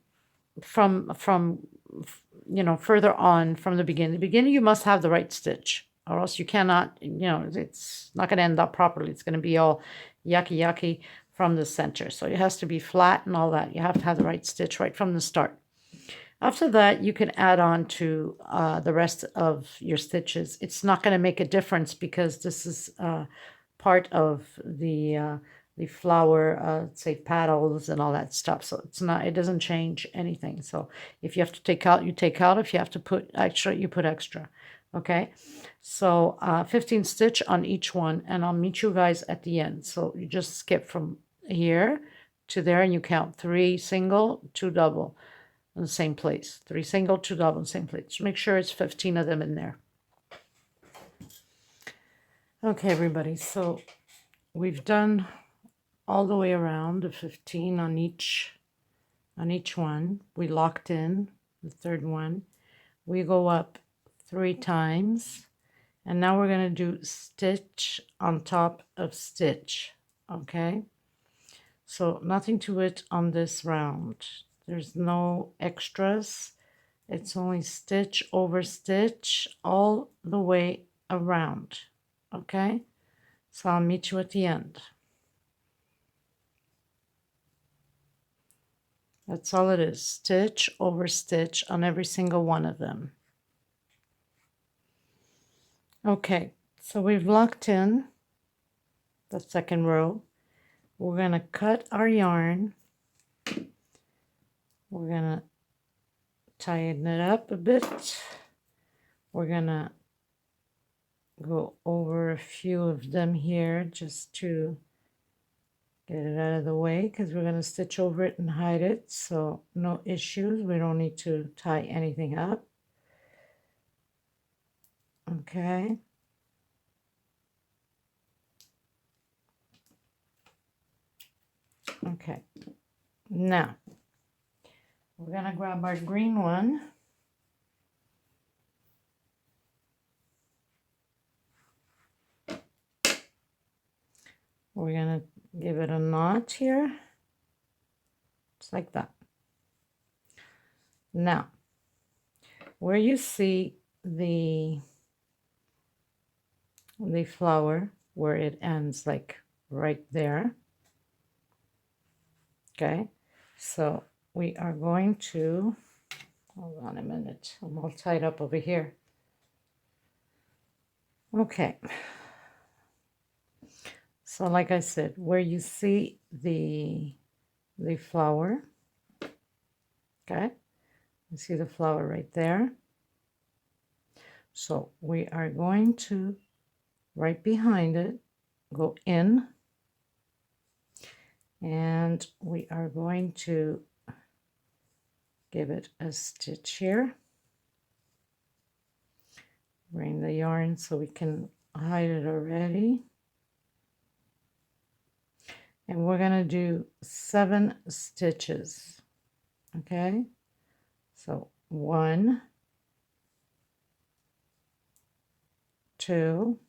you know, further on from the beginning. The beginning, you must have the right stitch, or else you cannot, you know, it's not going to end up properly. It's going to be all yucky from the center. So it has to be flat and all that. You have to have the right stitch right from the start. After that, you can add on to the rest of your stitches. It's not going to make a difference because this is part of the flower, say petals and all that stuff. So it's not, it doesn't change anything. So if you have to take out, you take out. If you have to put extra, you put extra. Okay. So 15 stitch on each one, and I'll meet you guys at the end. So you just skip from here to there and you count 3 single, 2 double in the same place. 3 single, 2 double in the same place. Just make sure it's 15 of them in there. Okay, everybody. So we've done all the way around the 15 on each one. We locked in the third one. We go up 3 times, and now we're going to do stitch on top of stitch. Okay, so nothing to it on this round. There's no extras. It's only stitch over stitch all the way around. Okay, so I'll meet you at the end. That's all it is, stitch over stitch on every single one of them. Okay, so we've locked in the second row. We're going to cut our yarn. We're going to tighten it up a bit. We're going to go over a few of them here just to get it out of the way, because we're going to stitch over it and hide it, so no issues. We don't need to tie anything up. Okay. Okay. Now, we're going to grab our green one. We're going to give it a knot here, just like that. Now, where you see the flower, where it ends, like right there. Okay, so we are going to, hold on a minute, I'm all tied up over here. Okay, so like I said, where you see the flower, okay, you see the flower right there. So we are going to, right behind it, go in, and we are going to give it a stitch here. Bring the yarn so we can hide it already. And we're going to do 7 stitches. Okay, so 1, 2,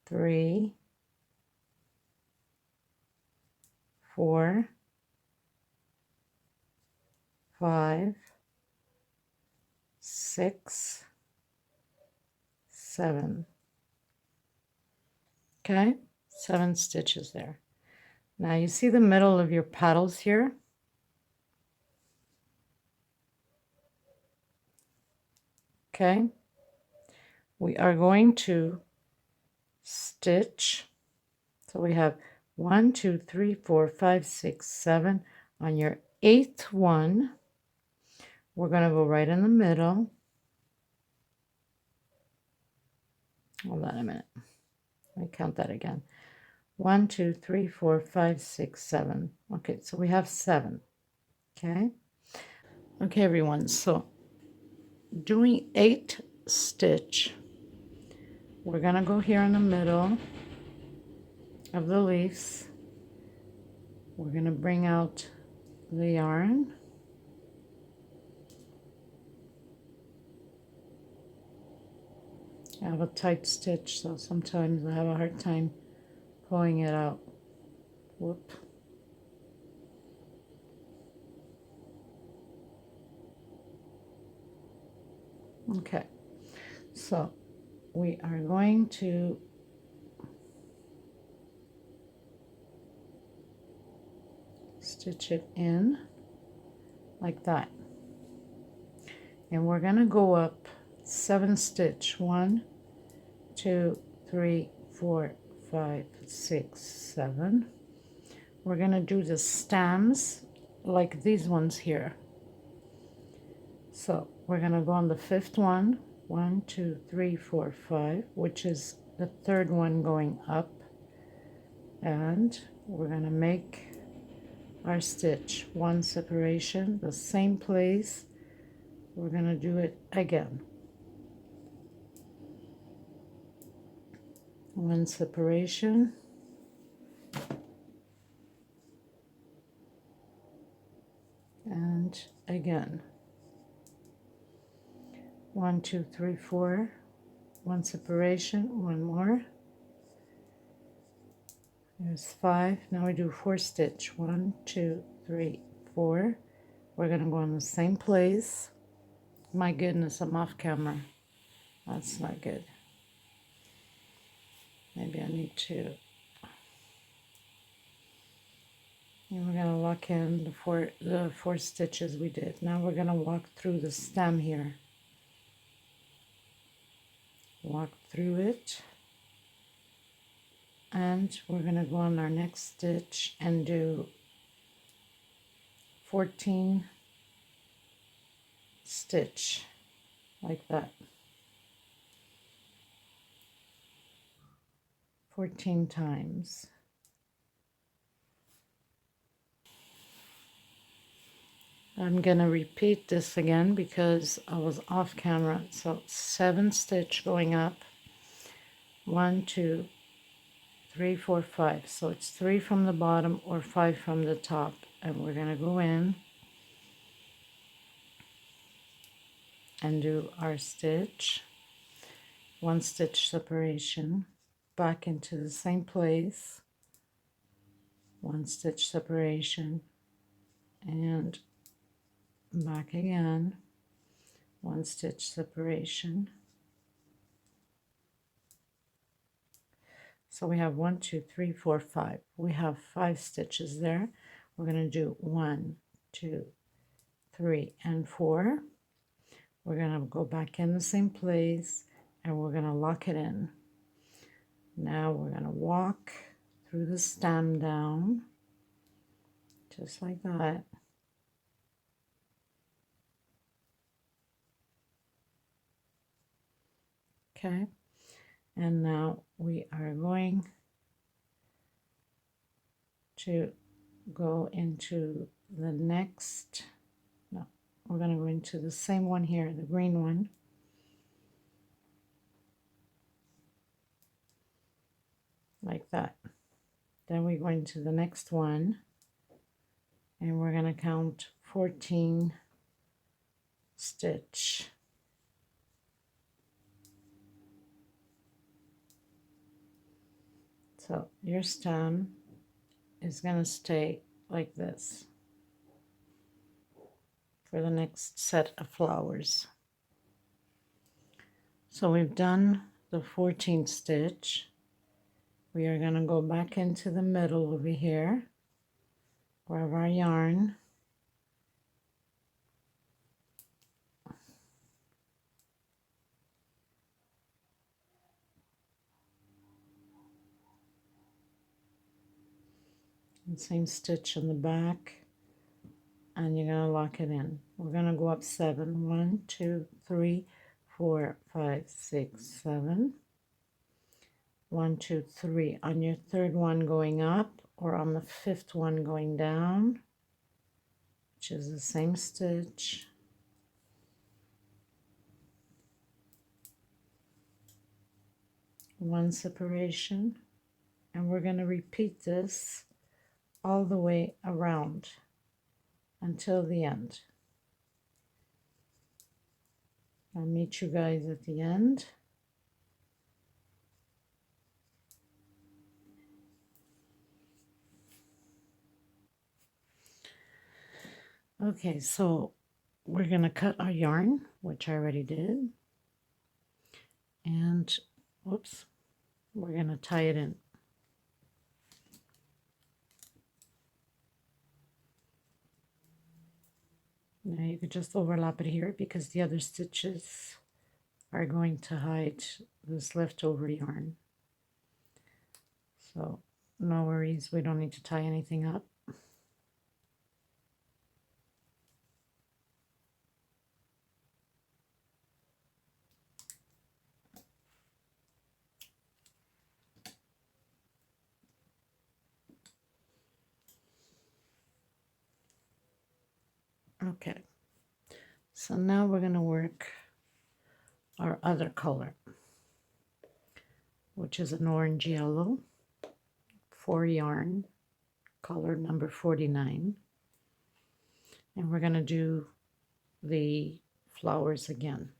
3, 4, 5, 6, 7. Okay, 7 stitches there. Now you see the middle of your petals here? Okay, we are going to stitch. So we have 1, 2, 3, 4, 5, 6, 7. On your 8th one, we're going to go right in the middle. Hold on a minute. Let me count that again. 1, 2, 3, 4, 5, 6, 7. Okay, so we have 7. Okay. Okay, everyone. So doing 8 stitch, we're going to go here in the middle of the leaves. We're going to bring out the yarn. I have a tight stitch, so sometimes I have a hard time pulling it out. Whoop. Okay, so we are going to stitch it in like that. And we're going to go up 7 stitch. 1, 2, 3, 4, 5, 6, 7. We're going to do the stems like these ones here. So we're going to go on the 5th one. 1, 2, 3, 4, 5, which is the 3rd one going up. And we're going to make our stitch 1 separation, the same place. We're going to do it again. 1 separation. And again. 1, 2, 3, 4. 1 separation, 1 more. There's 5. Now we do 4 stitch. 1, 2, 3, 4. We're going to go in the same place. My goodness, I'm off camera. That's not good. Maybe I need to. And we're going to lock in the four stitches we did. Now we're going to walk through the stem here. Walk through it. And we're going to go on our next stitch and do 14 stitch like that. 14 times. I'm going to repeat this again because I was off camera. So 7 stitch going up. 1, 2, 3, 4, 5. So it's 3 from the bottom or 5 from the top. And we're going to go in and do our stitch. 1 stitch separation. Back into the same place. 1 stitch separation. And back again. 1 stitch separation. So we have 1, 2, 3, 4, 5. We have 5 stitches there. We're going to do 1, 2, 3, and 4. We're going to go back in the same place and we're going to lock it in. Now we're going to walk through the stem down, just like that. Okay, and now we are going to go into the next, no, we're going to go into the same one here, the green one. Like that. Then we go into the next one and we're going to count 14 stitch. So your stem is going to stay like this for the next set of flowers. So we've done the 14 stitch. We are going to go back into the middle over here, grab our yarn, and same stitch in the back, and you're going to lock it in. We're going to go up 7. 1, 2, 3, 4, 5, 6, 7. 1, 2, 3. On your third one going up, or on the fifth one going down, which is the same stitch. One separation, and we're going to repeat this all the way around until the end. I'll meet you guys at the end. Okay, so we're going to cut our yarn, which I already did, and whoops, we're going to tie it in. Now you could just overlap it here because the other stitches are going to hide this leftover yarn. So no worries, we don't need to tie anything up. Okay, so now we're going to work our other color, which is an orange yellow, 4 yarn, color number 49. And we're going to do the flowers again.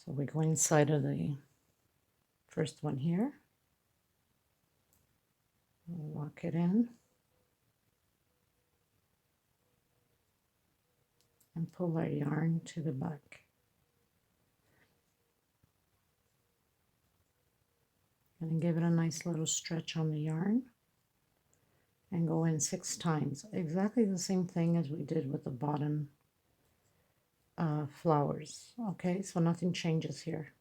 So we go inside of the first one here, lock it in, and pull our yarn to the back. And give it a nice little stretch on the yarn and go in 6 times. Exactly the same thing as we did with the bottom flowers. Okay, so nothing changes here.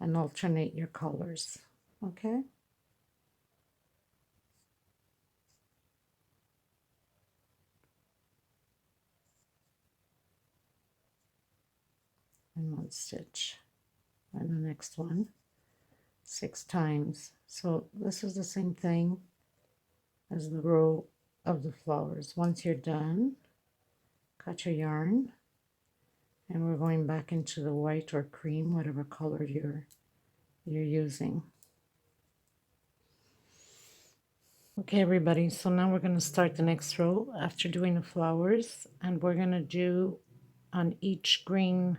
And alternate your colors. Okay. And 1 stitch. And the next one 6 times. So this is the same thing as the row of the flowers. Once you're done, cut your yarn, and we're going back into the white or cream, whatever color you're using. Okay, everybody, so now we're going to start the next row after doing the flowers, and we're going to do on each green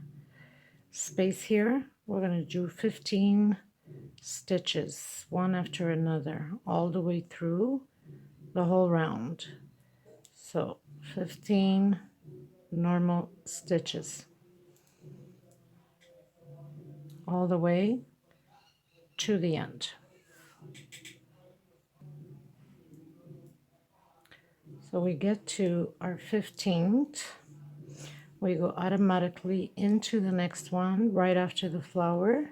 space here, we're going to do 15 stitches, one after another, all the way through the whole round. So 15 normal stitches all the way to the end. So we get to our 15th, we go automatically into the next one right after the flower,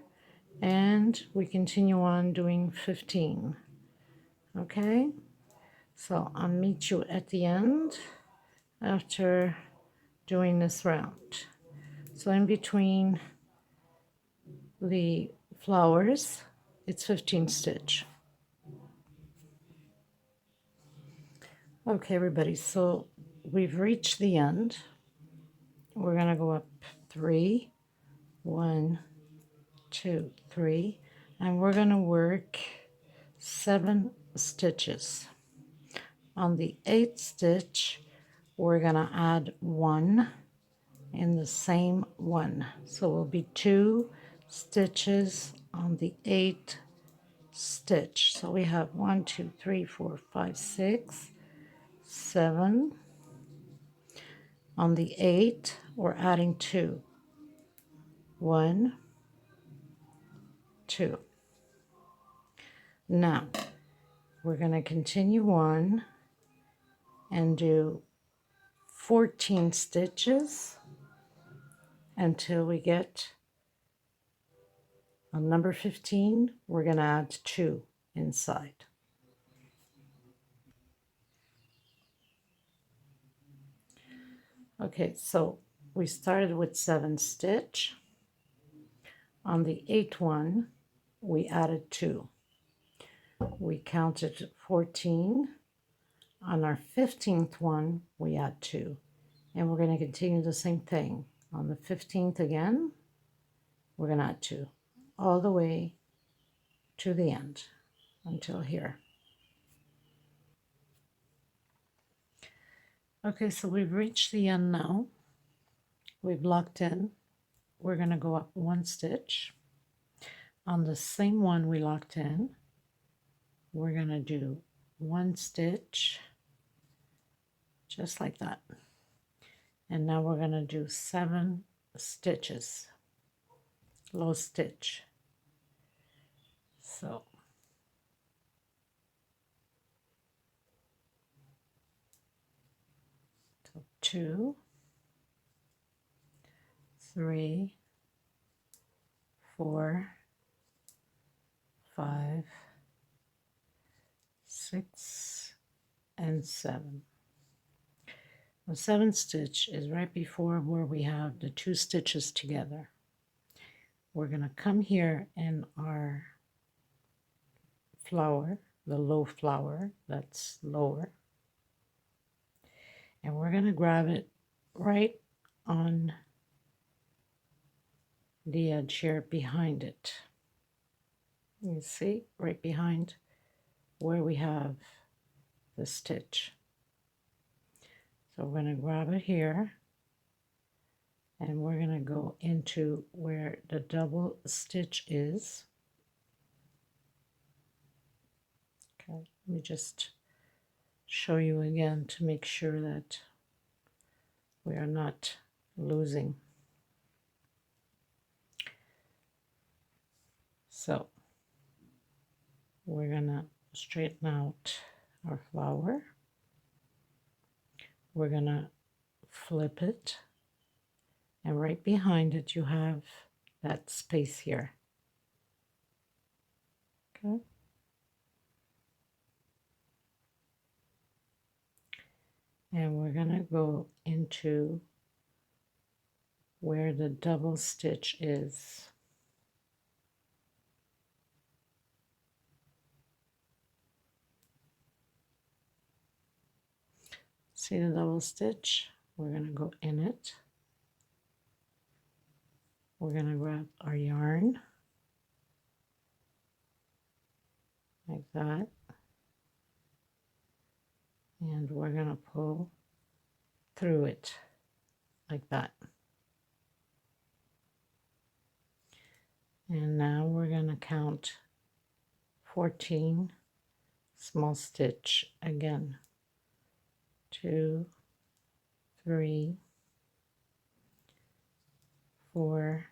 and we continue on doing 15. Okay, so I'll meet you at the end after doing this round. So in between the flowers, it's 15 stitch. Okay, everybody, so we've reached the end. We're going to go up 3, 1, 2, 3, and we're going to work 7 stitches. On the 8th stitch, we're going to add 1 in the same one. So it will be 2 stitches on the 8th stitch. So we have 1, 2, 3, 4, 5, 6, 7. On the 8th, we're adding 2. 1, 2. Now we're going to continue on and do 14 stitches until we get on number 15. We're going to add 2 inside. Okay, so we started with 7 stitch. On the 8th one we added 2. We counted 14. On our 15th one we add 2, and we're going to continue the same thing. On the 15th again we're going to add 2 all the way to the end until here. Okay, so we've reached the end now. We've locked in. We're going to go up 1 stitch. On the same one we locked in, we're going to do 1 stitch just like that. And now we're going to do 7 stitches, low stitch. So 2, 3, 4, 5, 6, and 7. The 7th stitch is right before where we have the 2 stitches together. We're going to come here in our flower, the low flower that's lower, and we're going to grab it right on the edge here behind it. You see, right behind where we have the stitch. So we're going to grab it here, and we're going to go into where the double stitch is. Okay, let me just show you again to make sure that we are not losing. So we're going to straighten out our flower. We're going to flip it, and right behind it you have that space here. Okay. And we're going to go into where the double stitch is. See the double stitch? We're going to go in it. We're going to grab our yarn like that, and we're going to pull through it like that. And now we're going to count 14 small stitch again. 2, 3, 4,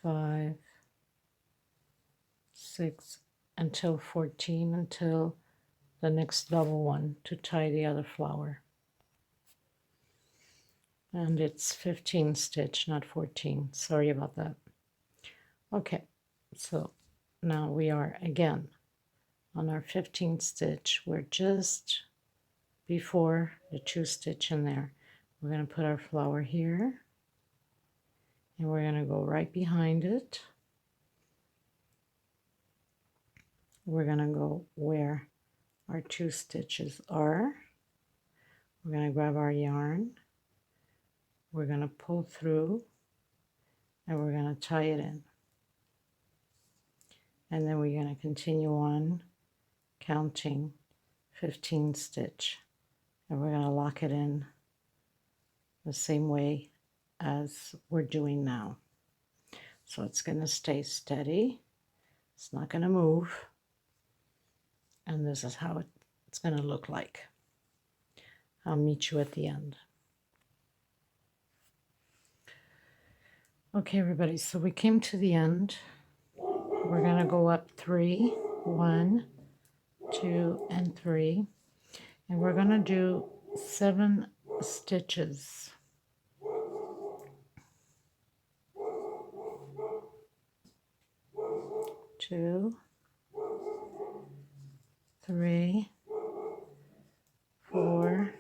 5, 6, until 14, until the next double one to tie the other flower. And it's 15 stitch, not 14. Sorry about that. Okay, so now we are again on our 15th stitch. We're just before the 2 stitch in there. We're going to put our flower here, and we're going to go right behind it. We're going to go where our 2 stitches are. We're going to grab our yarn. We're going to pull through, and we're going to tie it in. And then we're going to continue on counting 15 stitch, and we're going to lock it in the same way as we're doing now. So it's going to stay steady. It's not going to move. And this is how it's going to look like. I'll meet you at the end. Okay, everybody, so we came to the end. we're going to go up 3, 1, 2, and 3, and we're going to do 7 stitches. 2, 3, 4,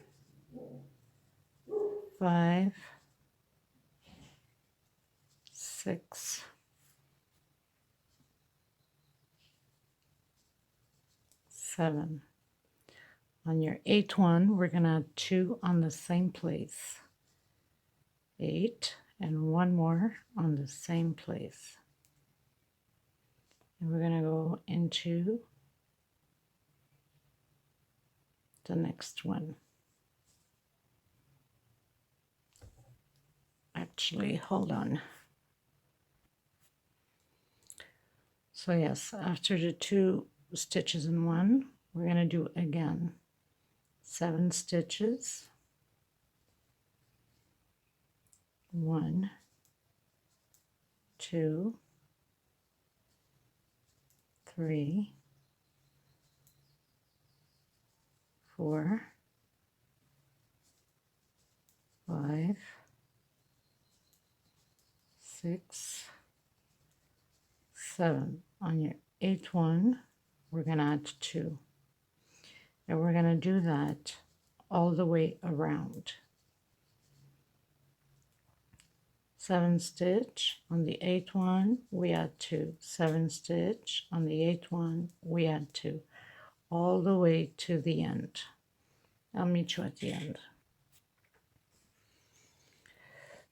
5, 6, 7. On your 8th one, we're going to add 2 on the same place. 8, and 1 more on the same place. And we're going to go into the next one. Actually, hold on. So yes, after the 2 stitches in 1, we're going to do again 7 stitches. 1, 2, 3, 4, 5, 6, 7. On your 8th one, we're going to add 2. And we're going to do that all the way around. 7 stitch on the 8th one, we add 2. 7 stitch on the 8th one, we add 2. All the way to the end. I'll meet you at the end.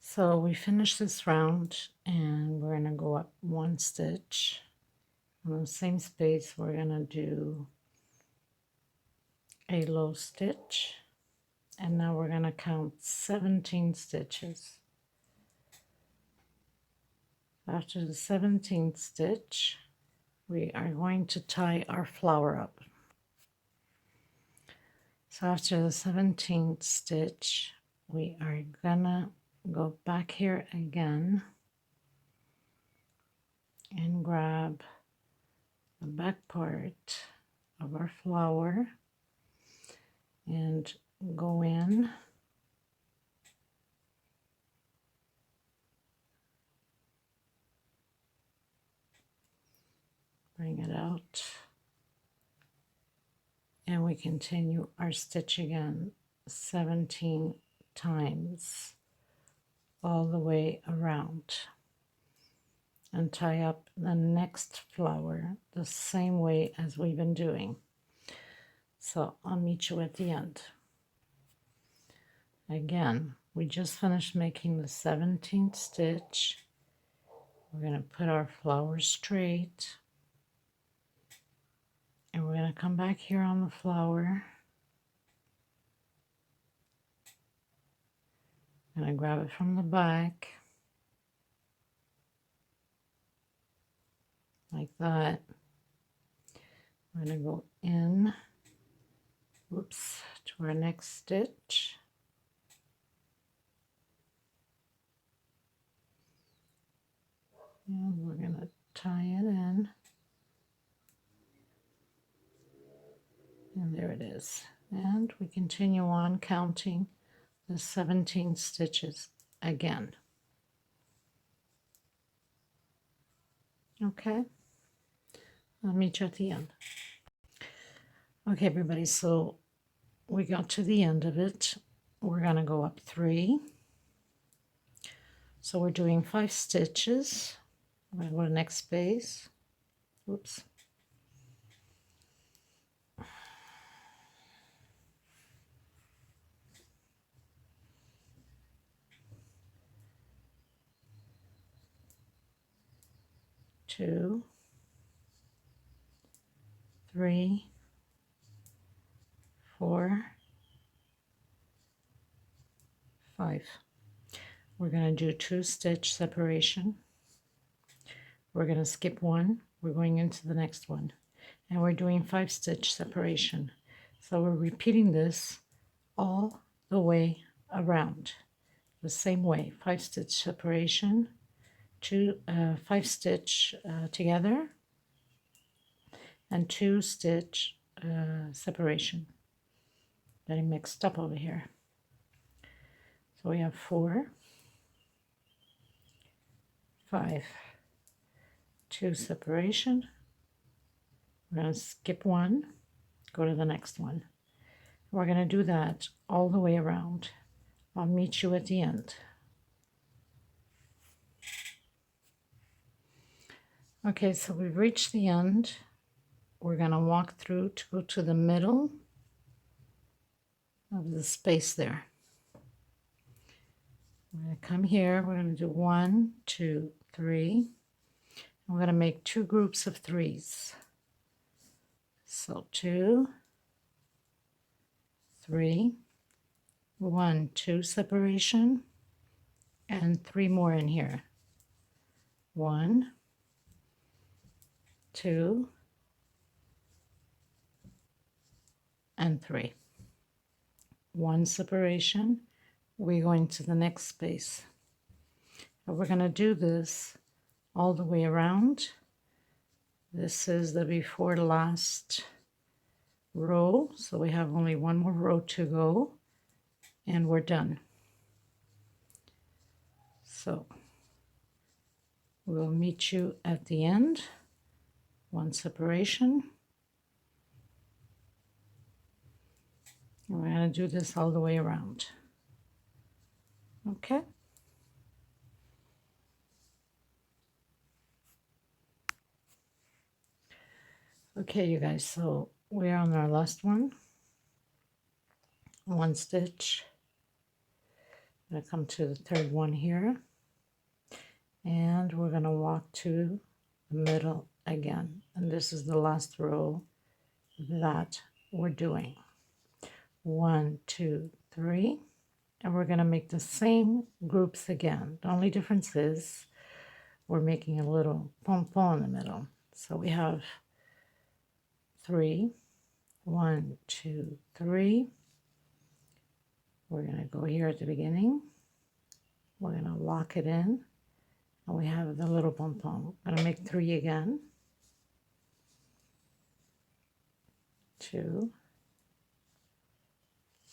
So we finish this round and we're going to go up 1 stitch. On the same space, we're going to do a low stitch. And now we're going to count 17 stitches. After the 17th stitch, we are going to tie our flower up. So after the 17th stitch, we are gonna go back here again and grab the back part of our flower and go in bring it out, and we continue our stitch again 17 times all the way around and tie up the next flower the same way as we've been doing. So I'll meet you at the end. Again, we just finished making the 17th stitch. We're going to put our flower straight, and we're going to come back here on the flower. I'm going to grab it from the back like that. We're going to go in, whoops, to our next stitch. And we're going to tie it in. And there it is. And we continue on counting the 17 stitches again. Okay, I'll meet you at the end. Okay, everybody, so we got to the end of it. We're going to go up 3. So we're doing 5 stitches. I'm going to go to the next space. Oops. Two, 3, 4, 5. We're going to do 2 stitch separation. We're going to skip 1. We're going into the next one. And we're doing 5 stitch separation. So we're repeating this all the way around. The same way. 5 stitch separation. 5 stitch together. and 2 stitch separation. Getting mixed up over here. So we have 4, 5, 2 separation. We're going to skip 1, go to the next one. We're going to do that all the way around. I'll meet you at the end. Okay, so we've reached the end. We're going to walk through to go to the middle of the space there. We're going to come here. We're going to do 1, 2, 3. We're going to make 2 groups of 3s. So 2, 3, 1, 2 separation, and 3 more in here. 1, 2, and 3. 1 separation. We're going to the next space. And we're going to do this all the way around. This is the before last row, so we have only 1 more row to go, and we're done. So we'll meet you at the end. 1 separation. And we're going to do this all the way around. Okay. Okay, you guys, so we're on our last one. 1 stitch. I'm going to come to the 3rd one here. And we're going to walk to the middle again. And this is the last row that we're doing. 1, 2, 3. And we're going to make the same groups again. The only difference is we're making a little pom-pom in the middle. So we have 3, 1, 2, 3. We're going to go here at the beginning. We're going to lock it in. And we have the little pom-pom. I'm going to make 3 again. 2,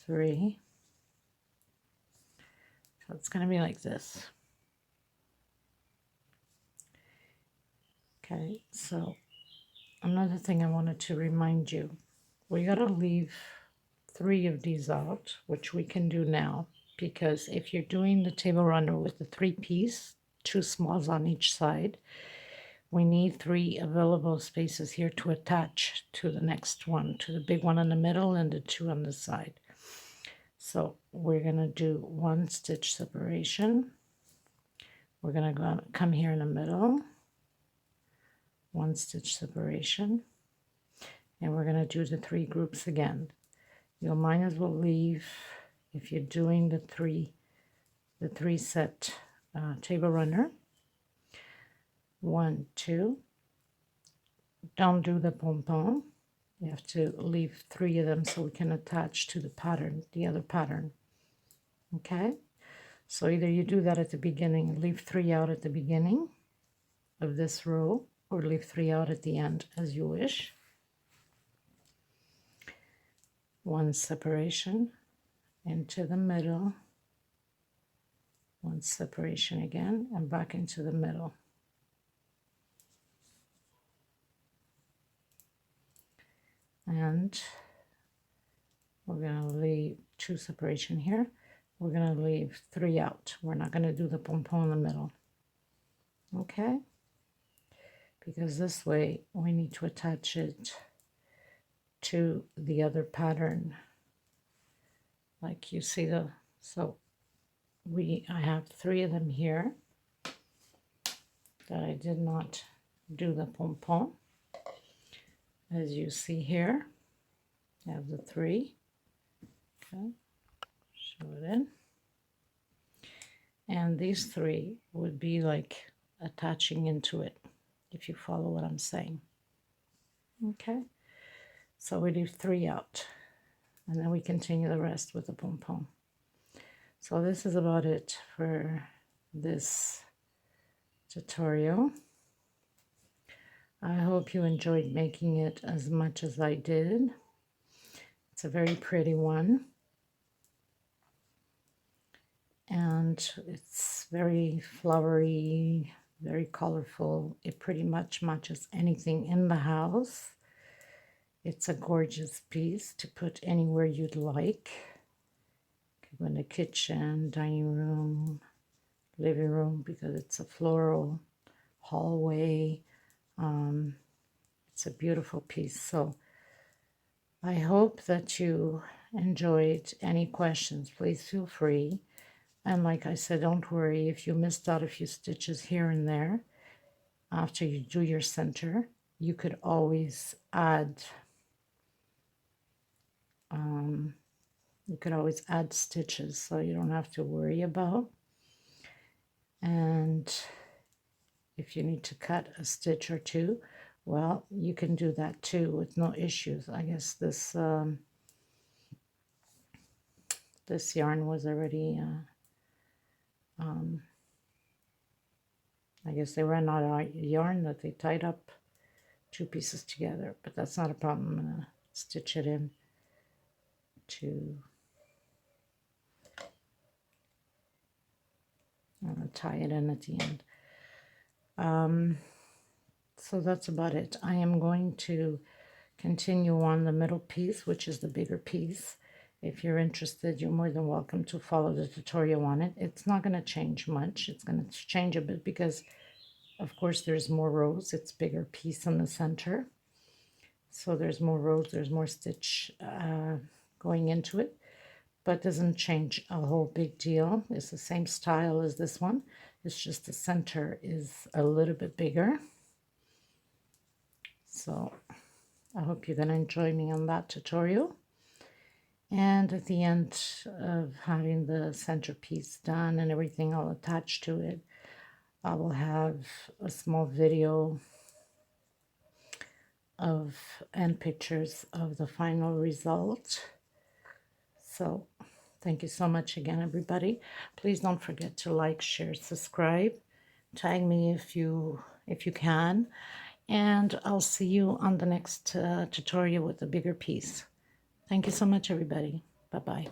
3. So it's going to be like this. Okay, so another thing I wanted to remind you, we got to leave 3 of these out, which we can do now, because if you're doing the table runner with the 3-piece, 2 smalls on each side, we need 3 available spaces here to attach to the next one, to the big one in the middle and the 2 on the side. So we're going to do 1 stitch separation. We're going to come here in the middle, 1 stitch separation, and we're going to do the 3 groups again. You'll might as well leave, if you're doing the 3 set table runner, 1, 2. Don't do the pom-pom. You have to leave 3 of them so we can attach to the pattern, the other pattern. Okay? So either you do that at the beginning and leave 3 out at the beginning of this row, or leave 3 out at the end, as you wish. 1 separation into the middle, 1 separation again, and back into the middle. And we're going to leave 2 separation here. We're going to leave 3 out. We're not going to do the pom-pom in the middle. Okay? Because this way we need to attach it to the other pattern. Like you see so I have 3 of them here that I did not do the pom-pom. As you see here, I have the 3. Okay, show it in. And these 3 would be like attaching into it, if you follow what I'm saying. Okay, so we leave 3 out, and then we continue the rest with the pom-pom. So this is about it for this tutorial. I hope you enjoyed making it as much as I did. It's a very pretty one. And it's very flowery, very colorful. It pretty much matches anything in the house. It's a gorgeous piece to put anywhere you'd like. Could go in the kitchen, dining room, living room, because it's a floral hallway. It's a beautiful piece. So I hope that you enjoyed. Any questions, please feel free. And like I said, don't worry if you missed out a few stitches here and there. After you do your center, you could always add stitches, so you don't have to worry about. And if you need to cut a stitch or two, well, you can do that too with no issues. I guess this this yarn was already I guess they ran out of yarn that they tied up two pieces together, but that's not a problem. I'm gonna stitch it in to, I'm gonna tie it in at the end. So that's about it. I am going to continue on the middle piece, which is the bigger piece. If you're interested, you're more than welcome to follow the tutorial on it. It's not going to change much. It's going to change a bit because, of course, there's more rows. It's bigger piece in the center. So there's more rows, there's more stitch going into it, but doesn't change a whole big deal. It's the same style as this one. It's just the center is a little bit bigger. So I hope you're going to enjoy me on that tutorial. And at the end of having the centerpiece done and everything all attached to it, I will have a small video of and pictures of the final result. So thank you so much again, everybody. Please don't forget to like, share, subscribe. Tag me if you can. And I'll see you on the next tutorial with a bigger piece. Thank you so much, everybody. Bye-bye.